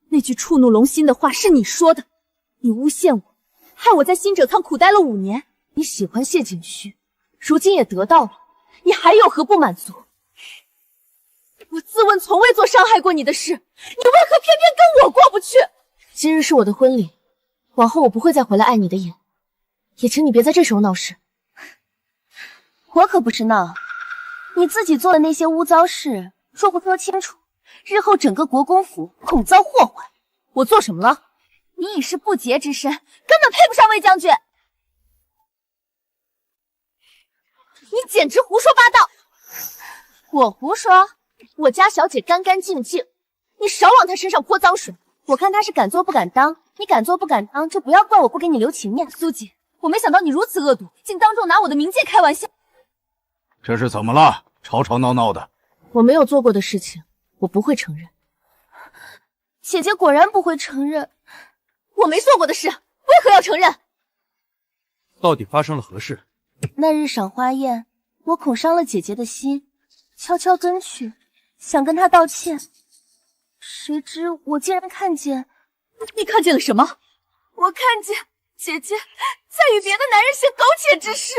那句触怒龙心的话是你说的，你诬陷我，害我在新者仓苦待了5年。你喜欢谢景虚，如今也得到了，你还有何不满足？我自问从未做伤害过你的事，你为何偏偏跟我过不去？今日是我的婚礼，往后我不会再回来碍你的眼。也请你别在这时候闹事。我可不是闹，你自己做的那些污糟事，若不说清楚，日后整个国公府恐遭祸患。我做什么了？你已是不洁之身，根本配不上魏将军。你简直胡说八道！我胡说？我家小姐干干净净，你少往她身上泼脏水。我看她是敢做不敢当，你敢做不敢当，就不要怪我不给你留情面。苏锦，我没想到你如此恶毒，竟当众拿我的名戒开玩笑。这是怎么了？吵吵闹闹的。我没有做过的事情，我不会承认。姐姐果然不会承认。我没做过的事，为何要承认？到底发生了何事？那日赏花宴，我恐伤了姐姐的心，悄悄跟去，想跟她道歉。谁知我竟然看见……你看见了什么？我看见姐姐在与别的男人行苟且之事。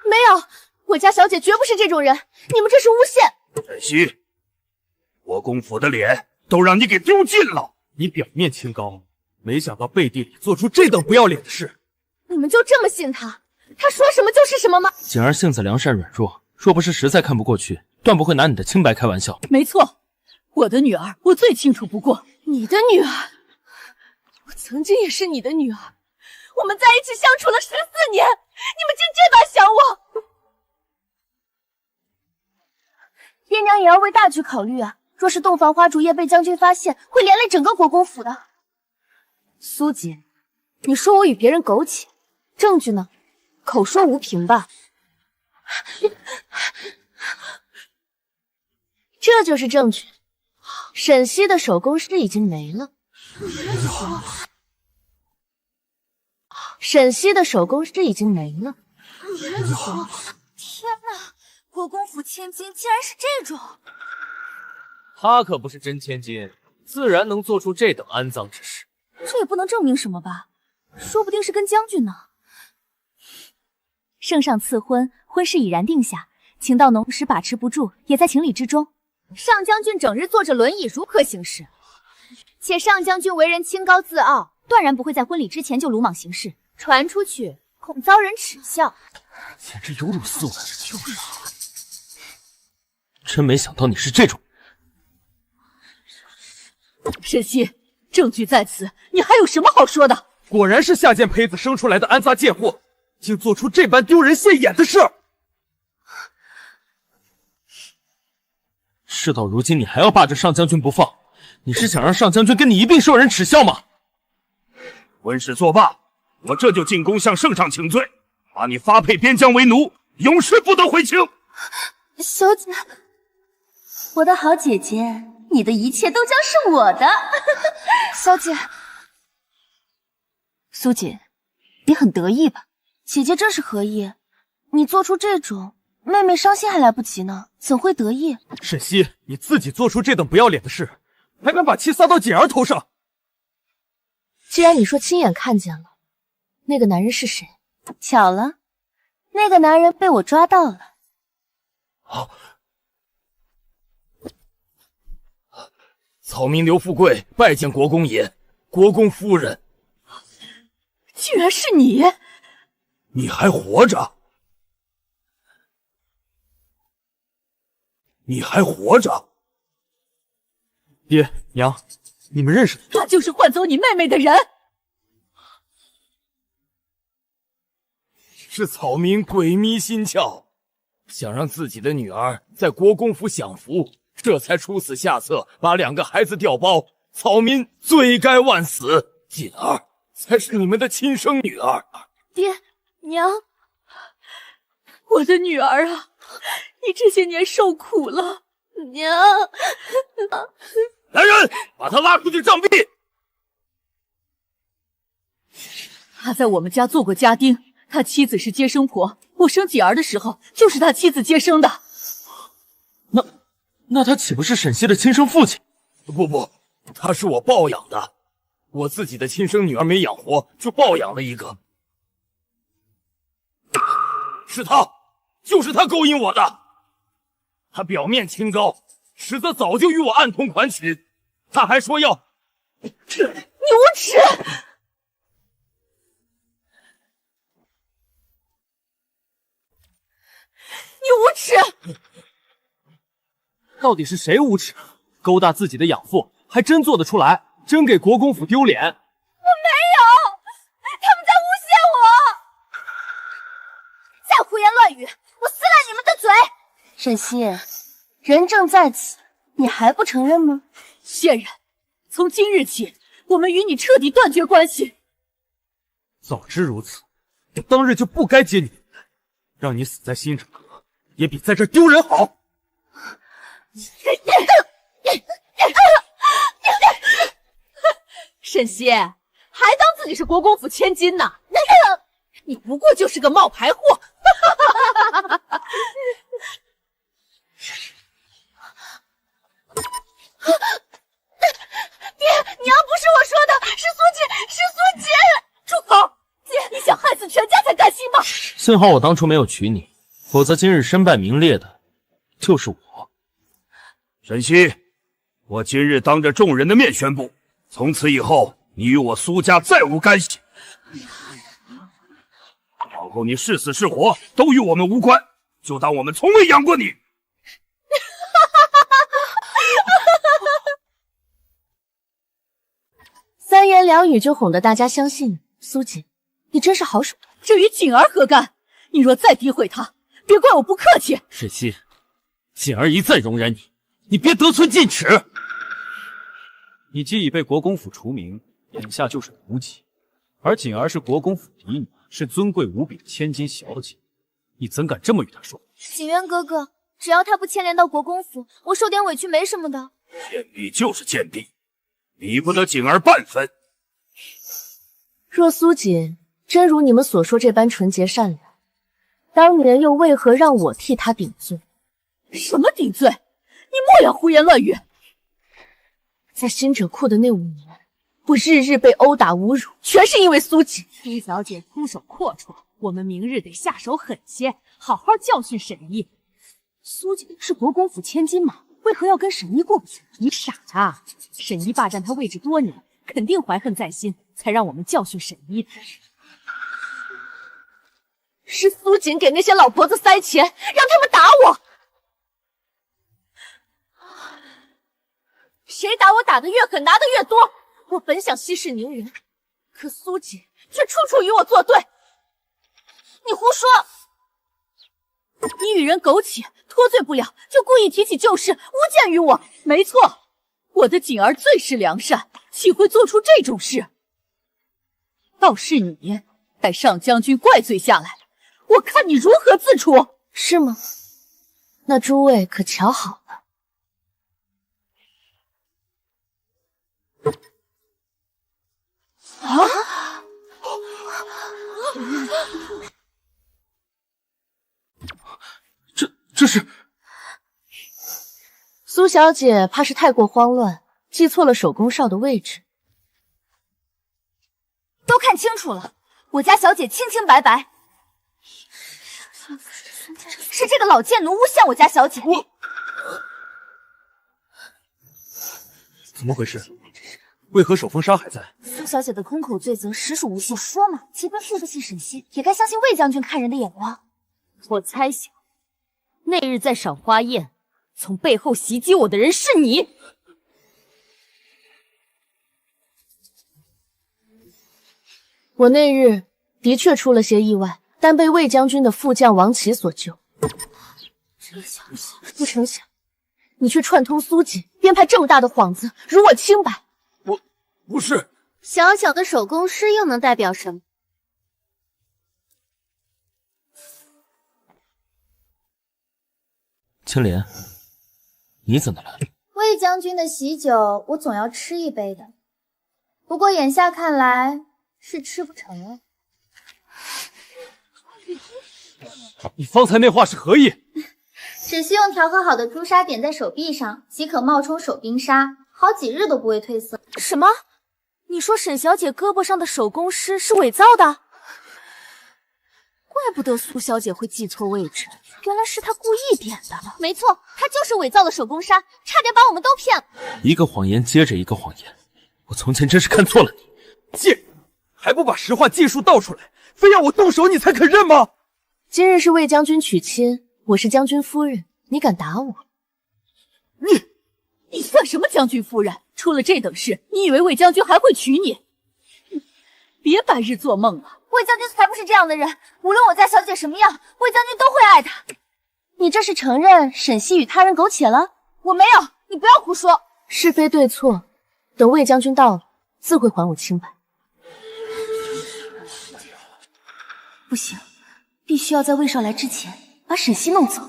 没有，我家小姐绝不是这种人，你们这是诬陷。沈西，国公府的脸都让你给丢尽了。你表面清高，没想到背地里做出这等不要脸的事。你们就这么信他？他说什么就是什么吗？景儿性子良善软弱，若不是实在看不过去，断不会拿你的清白开玩笑。没错，我的女儿我最清楚不过。你的女儿？我曾经也是你的女儿，我们在一起相处了14年，你们竟这般想我！爹娘也要为大局考虑啊！若是洞房花烛夜被将军发现，会连累整个国公府的。苏锦，你说我与别人苟且，证据呢？口说无凭吧。这就是证据。沈西的手工师已经没了。沈西的手工师已经没了。天哪！国公府千金竟然是这种！他可不是真千金，自然能做出这等肮脏之事。这也不能证明什么吧？说不定是跟将军呢。圣上赐婚，婚事已然定下，请到农时把持不住，也在情理之中。上将军整日坐着轮椅，如何行事？且上将军为人清高自傲，断然不会在婚礼之前就鲁莽行事，传出去恐遭人耻笑。简直有辱斯文！就是啊，真没想到你是这种。沈西，证据在此，你还有什么好说的？果然是下贱胚子生出来的安杂贱货！竟做出这般丢人现眼的事！事到如今，你还要霸着上将军不放，你是想让上将军跟你一并受人耻笑吗？婚事作罢，我这就进宫向圣上请罪，把你发配边疆为奴，永世不得回京。小姐，我的好姐姐，你的一切都将是我的。小姐，苏锦，你很得意吧？姐姐这是何意？你做出这种，妹妹伤心还来不及呢，怎会得意？沈西，你自己做出这等不要脸的事，还敢把气撒到锦儿头上？既然你说亲眼看见了，那个男人是谁？巧了，那个男人被我抓到了。草民刘富贵拜见国公爷，国公夫人。竟然是你！你还活着？你还活着？爹娘，你们认识他就是换走你妹妹的人。是草民鬼迷心窍，想让自己的女儿在国公府享福，这才出此下策，把2个孩子调包。草民罪该万死，锦儿才是你们的亲生女儿。爹娘，我的女儿啊，你这些年受苦了。娘，来人，把他拉出去杖毙。他在我们家做过家丁，他妻子是接生婆，我生锦儿的时候就是他妻子接生的。那他岂不是沈西的亲生父亲？不，他是我抱养的，我自己的亲生女儿没养活，就抱养了一个。是他，就是他勾引我的。他表面清高，实则早就与我暗通款曲。他还说要……你无耻！你无耻！到底是谁无耻？勾搭自己的养父，还真做得出来，真给国公府丢脸！我没有，他们在诬陷我！再胡言乱语，我撕烂你们的嘴！沈西，人证在此，你还不承认吗？贱人！从今日起，我们与你彻底断绝关系。早知如此，我当日就不该接你，让你死在新城河，也比在这丢人好。沈西，还当自己是国公府千金呢？你不过就是个冒牌货！爹娘，不是我说的，是苏锦，是苏锦！住口！姐，你想害死全家才甘心吗？幸好我当初没有娶你，否则今日身败名裂的就是我。沈西，我今日当着众人的面宣布，从此以后，你与我苏家再无干系。往后你是死是活，都与我们无关，就当我们从未养过你。3言2语就哄得大家相信，苏锦，你真是好手段。这与锦儿何干？你若再诋毁她，别怪我不客气。沈西，锦儿一再容忍你，你别得寸进尺。你既已被国公府除名，眼下就是无疾，而锦儿是国公府嫡女，是尊贵无比的千金小姐，你怎敢这么与她说？锦渊哥哥，只要他不牵连到国公府，我受点委屈没什么的。贱婢就是贱婢，比不得锦儿半分。若苏锦真如你们所说这般纯洁善良，当年又为何让我替她顶罪？什么顶罪？你莫要胡言乱语！在新者库的那5年，我日日被殴打侮辱，全是因为苏锦。苏小姐出手阔绰，我们明日得下手狠些，好好教训沈姨。苏锦是国公府千金嘛，为何要跟沈姨过不去？你傻啊！沈姨霸占她位置多年，肯定怀恨在心，才让我们教训沈姨的。是苏锦给那些老婆子塞钱，让他们打我。谁打我打得越狠，拿得越多。我本想息事宁人，可苏锦却处处与我作对。你胡说！你与人苟且，脱罪不了，就故意提起旧事，诬陷于我。没错，我的锦儿最是良善，岂会做出这种事？倒是你，待上将军怪罪下来，我看你如何自处。是吗？那诸位可瞧好了。啊！这是苏小姐，怕是太过慌乱，记错了手工哨的位置。都看清楚了，我家小姐清清白白，是这个老贱奴诬陷我家小姐。怎么回事？为何手风沙还在？苏小姐的空口罪责实属无信。我说嘛，即便负得起沈西，也该相信魏将军看人的眼光。我猜想，那日在赏花宴，从背后袭击我的人是你。我那日的确出了些意外，但被魏将军的副将王琦所救。这小子不成想，你却串通苏锦，编排这么大的幌子，辱我清白。不是，小小的手工师又能代表什么？青莲，你怎么了？魏将军的喜酒，我总要吃一杯的。不过眼下看来是吃不成了。你方才那话是何意？只需用调和好的朱砂点在手臂上，即可冒充手冰砂，好几日都不会褪色。什么？你说沈小姐胳膊上的手工诗是伪造的？怪不得苏小姐会记错位置，原来是她故意点的。没错，她就是伪造的手工砂，差点把我们都骗了。一个谎言接着一个谎言，我从前真是看错了你。贱人，还不把实话尽数道出来，非要我动手你才肯认吗？今日是魏将军娶亲，我是将军夫人，你敢打我？你算什么将军夫人？出了这等事，你以为魏将军还会娶你？别白日做梦了。魏将军才不是这样的人，无论我家小姐什么样，魏将军都会爱她。你这是承认沈西与他人苟且了？我没有，你不要胡说。是非对错，等魏将军到了，自会还我清白。不行，必须要在魏少来之前把沈西弄走。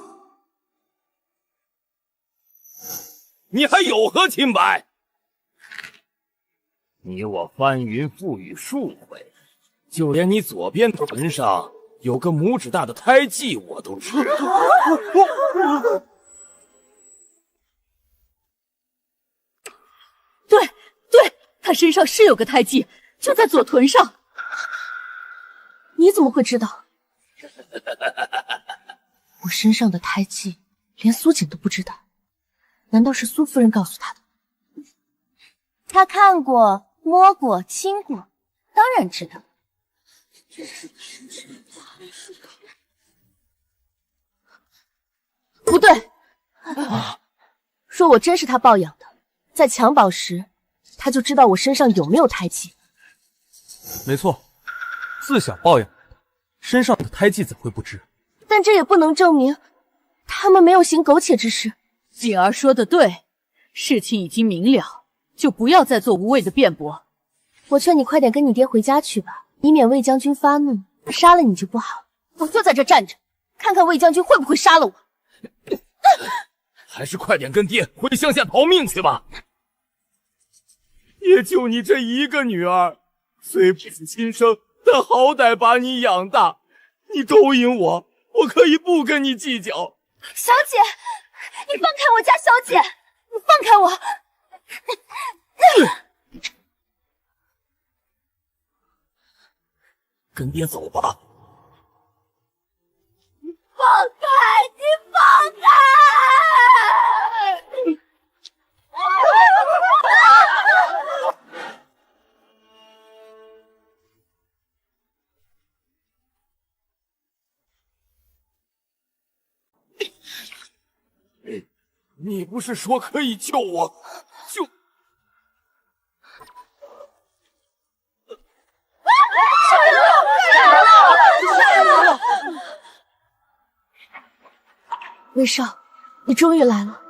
你还有何清白？你我翻云覆雨数回，就连你左边臀上有个拇指大的胎记我都知道。对，他身上是有个胎记，就在左臀上。你怎么会知道？我身上的胎记，连苏锦都不知道。难道是苏夫人告诉他的？他看过、摸过、亲过，当然知道。不对，若我真是他抱养的，在襁褓时他就知道我身上有没有胎记。没错，自小抱养的，身上的胎记怎会不知？但这也不能证明他们没有行苟且之事。锦儿说的对，事情已经明了，就不要再做无谓的辩驳。我劝你快点跟你爹回家去吧，以免魏将军发怒，杀了你就不好。我就在这站着，看看魏将军会不会杀了我。还是快点跟爹回乡下逃命去吧。也就你这一个女儿，虽不是亲生，但好歹把你养大。你勾引我，我可以不跟你计较。小姐，你放开我家小姐！你放开我！跟爹走吧。放开！你放开！你不是说可以救我？救！杀人了！魏少，你终于来了。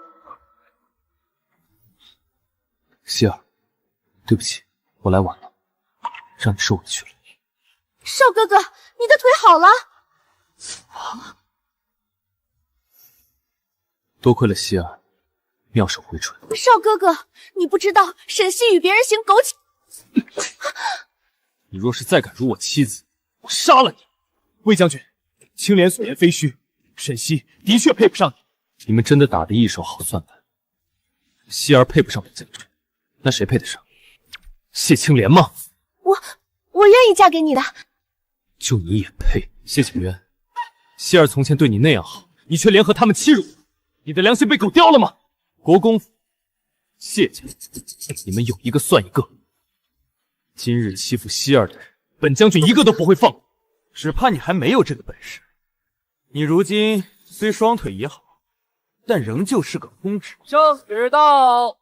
希儿，对不起，我来晚了，让你受委屈了。少哥哥，你的腿好了？多亏了希儿，妙手回春。少哥哥，你不知道沈西与别人行苟且。你若是再敢辱我妻子，我杀了你！魏将军，青莲所言非虚，沈西的确配不上你。你们真的打得一手好算盘。希儿配不上魏将军，那谁配得上？谢青莲吗？我愿意嫁给你的。就你也配？谢景渊，希儿从前对你那样好，你却联合他们欺辱我，你的良心被狗叼了吗？国公府、谢家，你们有一个算一个。今日欺负希儿的人，本将军一个都不会放过。只怕你还没有这个本事。你如今虽双腿也好，但仍旧是个公职。圣旨到，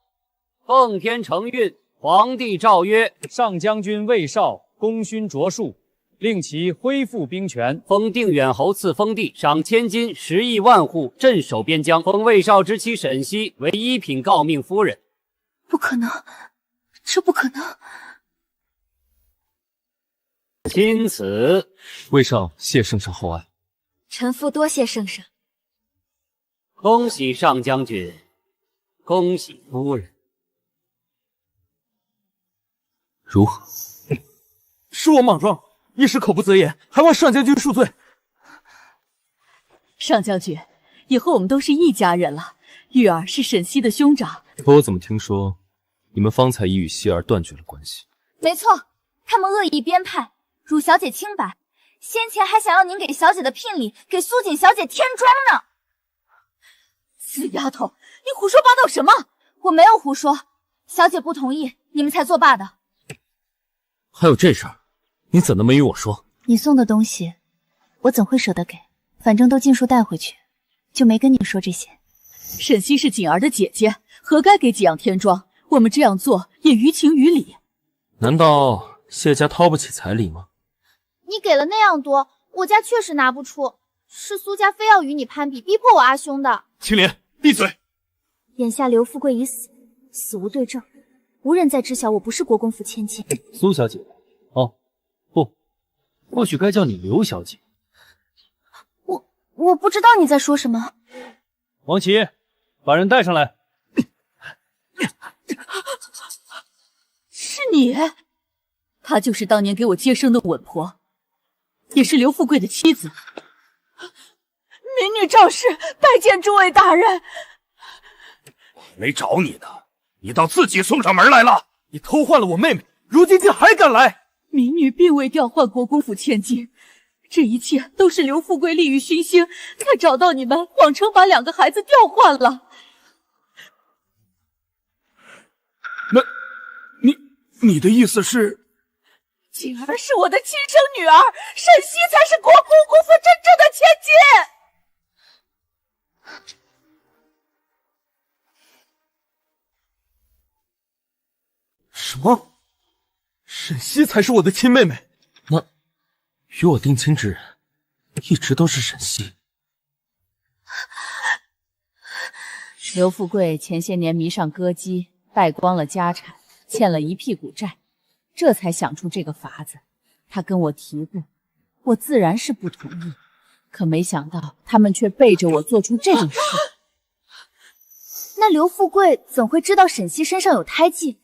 奉天承运，皇帝诏曰：上将军魏少功勋卓数，令其恢复兵权。封定远侯赐封地，赏千金10亿万户，镇守边疆。封魏少之妻沈西为一品诰命夫人。不可能，这不可能！钦此。魏少谢圣上厚爱。臣妇多谢圣上。恭喜上将军，恭喜夫人。如何？恕我莽撞，一时口不择言，还望上将军恕罪。上将军，以后我们都是一家人了。玉儿是沈西的兄长，可我怎么听说你们方才已与希儿断绝了关系？没错，他们恶意编排，辱小姐清白，先前还想要您给小姐的聘礼给苏锦小姐添妆呢。死丫头，你胡说八道什么？我没有胡说，小姐不同意，你们才作罢的。还有这事儿，你怎么没与我说？你送的东西，我怎会舍得给？反正都尽数带回去，就没跟你说这些。沈西是锦儿的姐姐，何该给几样添妆？我们这样做也于情于理。难道谢家掏不起彩礼吗？你给了那样多，我家确实拿不出，是苏家非要与你攀比，逼迫我阿兄的。青莲，闭嘴！眼下刘富贵已死，死无对证，无人再知晓我不是国公府千金。苏小姐，哦，不，或许该叫你刘小姐。我不知道你在说什么。王琦，把人带上来。是你？她就是当年给我接生的稳婆，也是刘富贵的妻子。民女赵氏拜见诸位大人。没找你呢，你倒自己送上门来了。你偷换了我妹妹，如今竟还敢来！民女并未调换国公府千金，这一切都是刘富贵利欲熏心，才找到你们，谎称把2个孩子调换了。那，你的意思是？锦儿是我的亲生女儿，沈西才是国公府真正的千金。什么？沈西才是我的亲妹妹？那与我定亲之人一直都是沈西。刘富贵前些年迷上歌姬，败光了家产，欠了一屁股债，这才想出这个法子。他跟我提过，我自然是不同意，可没想到他们却背着我做出这种事。那刘富贵怎会知道沈西身上有胎记？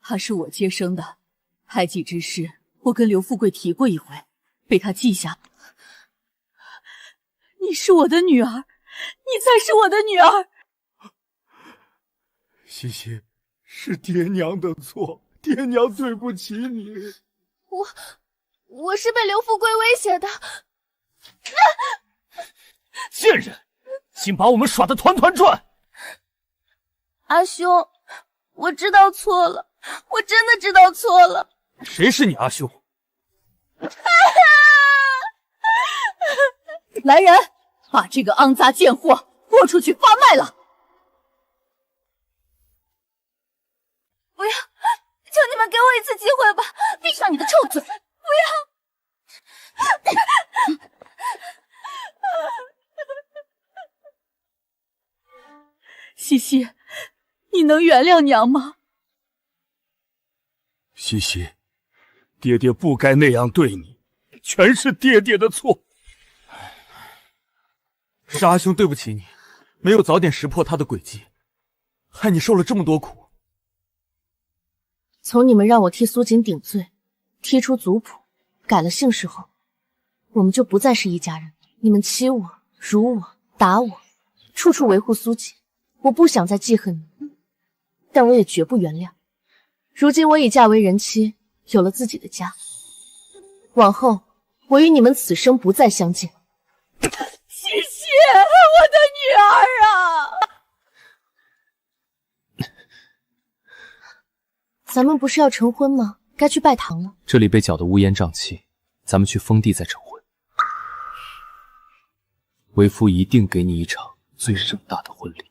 他是我接生的，胎记之事我跟刘富贵提过一回，被他记下了。你是我的女儿，你才是我的女儿。西西，是爹娘的错，爹娘对不起你。我是被刘富贵威胁的。贱人，竟把我们耍得团团转！阿兄，我知道错了，我真的知道错了。谁是你阿兄？来人，把这个肮杂贱货拖出去发卖了！不要，求你们给我一次机会吧！闭上你的臭嘴！不要！西西，你能原谅娘吗？西西，爹爹不该那样对你，全是爹爹的错。是阿兄对不起你，没有早点识破他的诡计，害你受了这么多苦。从你们让我替苏锦顶罪，踢出族谱，改了姓氏后，我们就不再是一家人。你们欺我、辱我、打我，处处维护苏锦，我不想再记恨你们，但我也绝不原谅。如今我已嫁为人妻，有了自己的家，往后我与你们此生不再相见。西西，我的女儿啊！咱们不是要成婚吗？该去拜堂了。这里被搅得乌烟瘴气，咱们去封地再成婚。为夫一定给你一场最盛大的婚礼。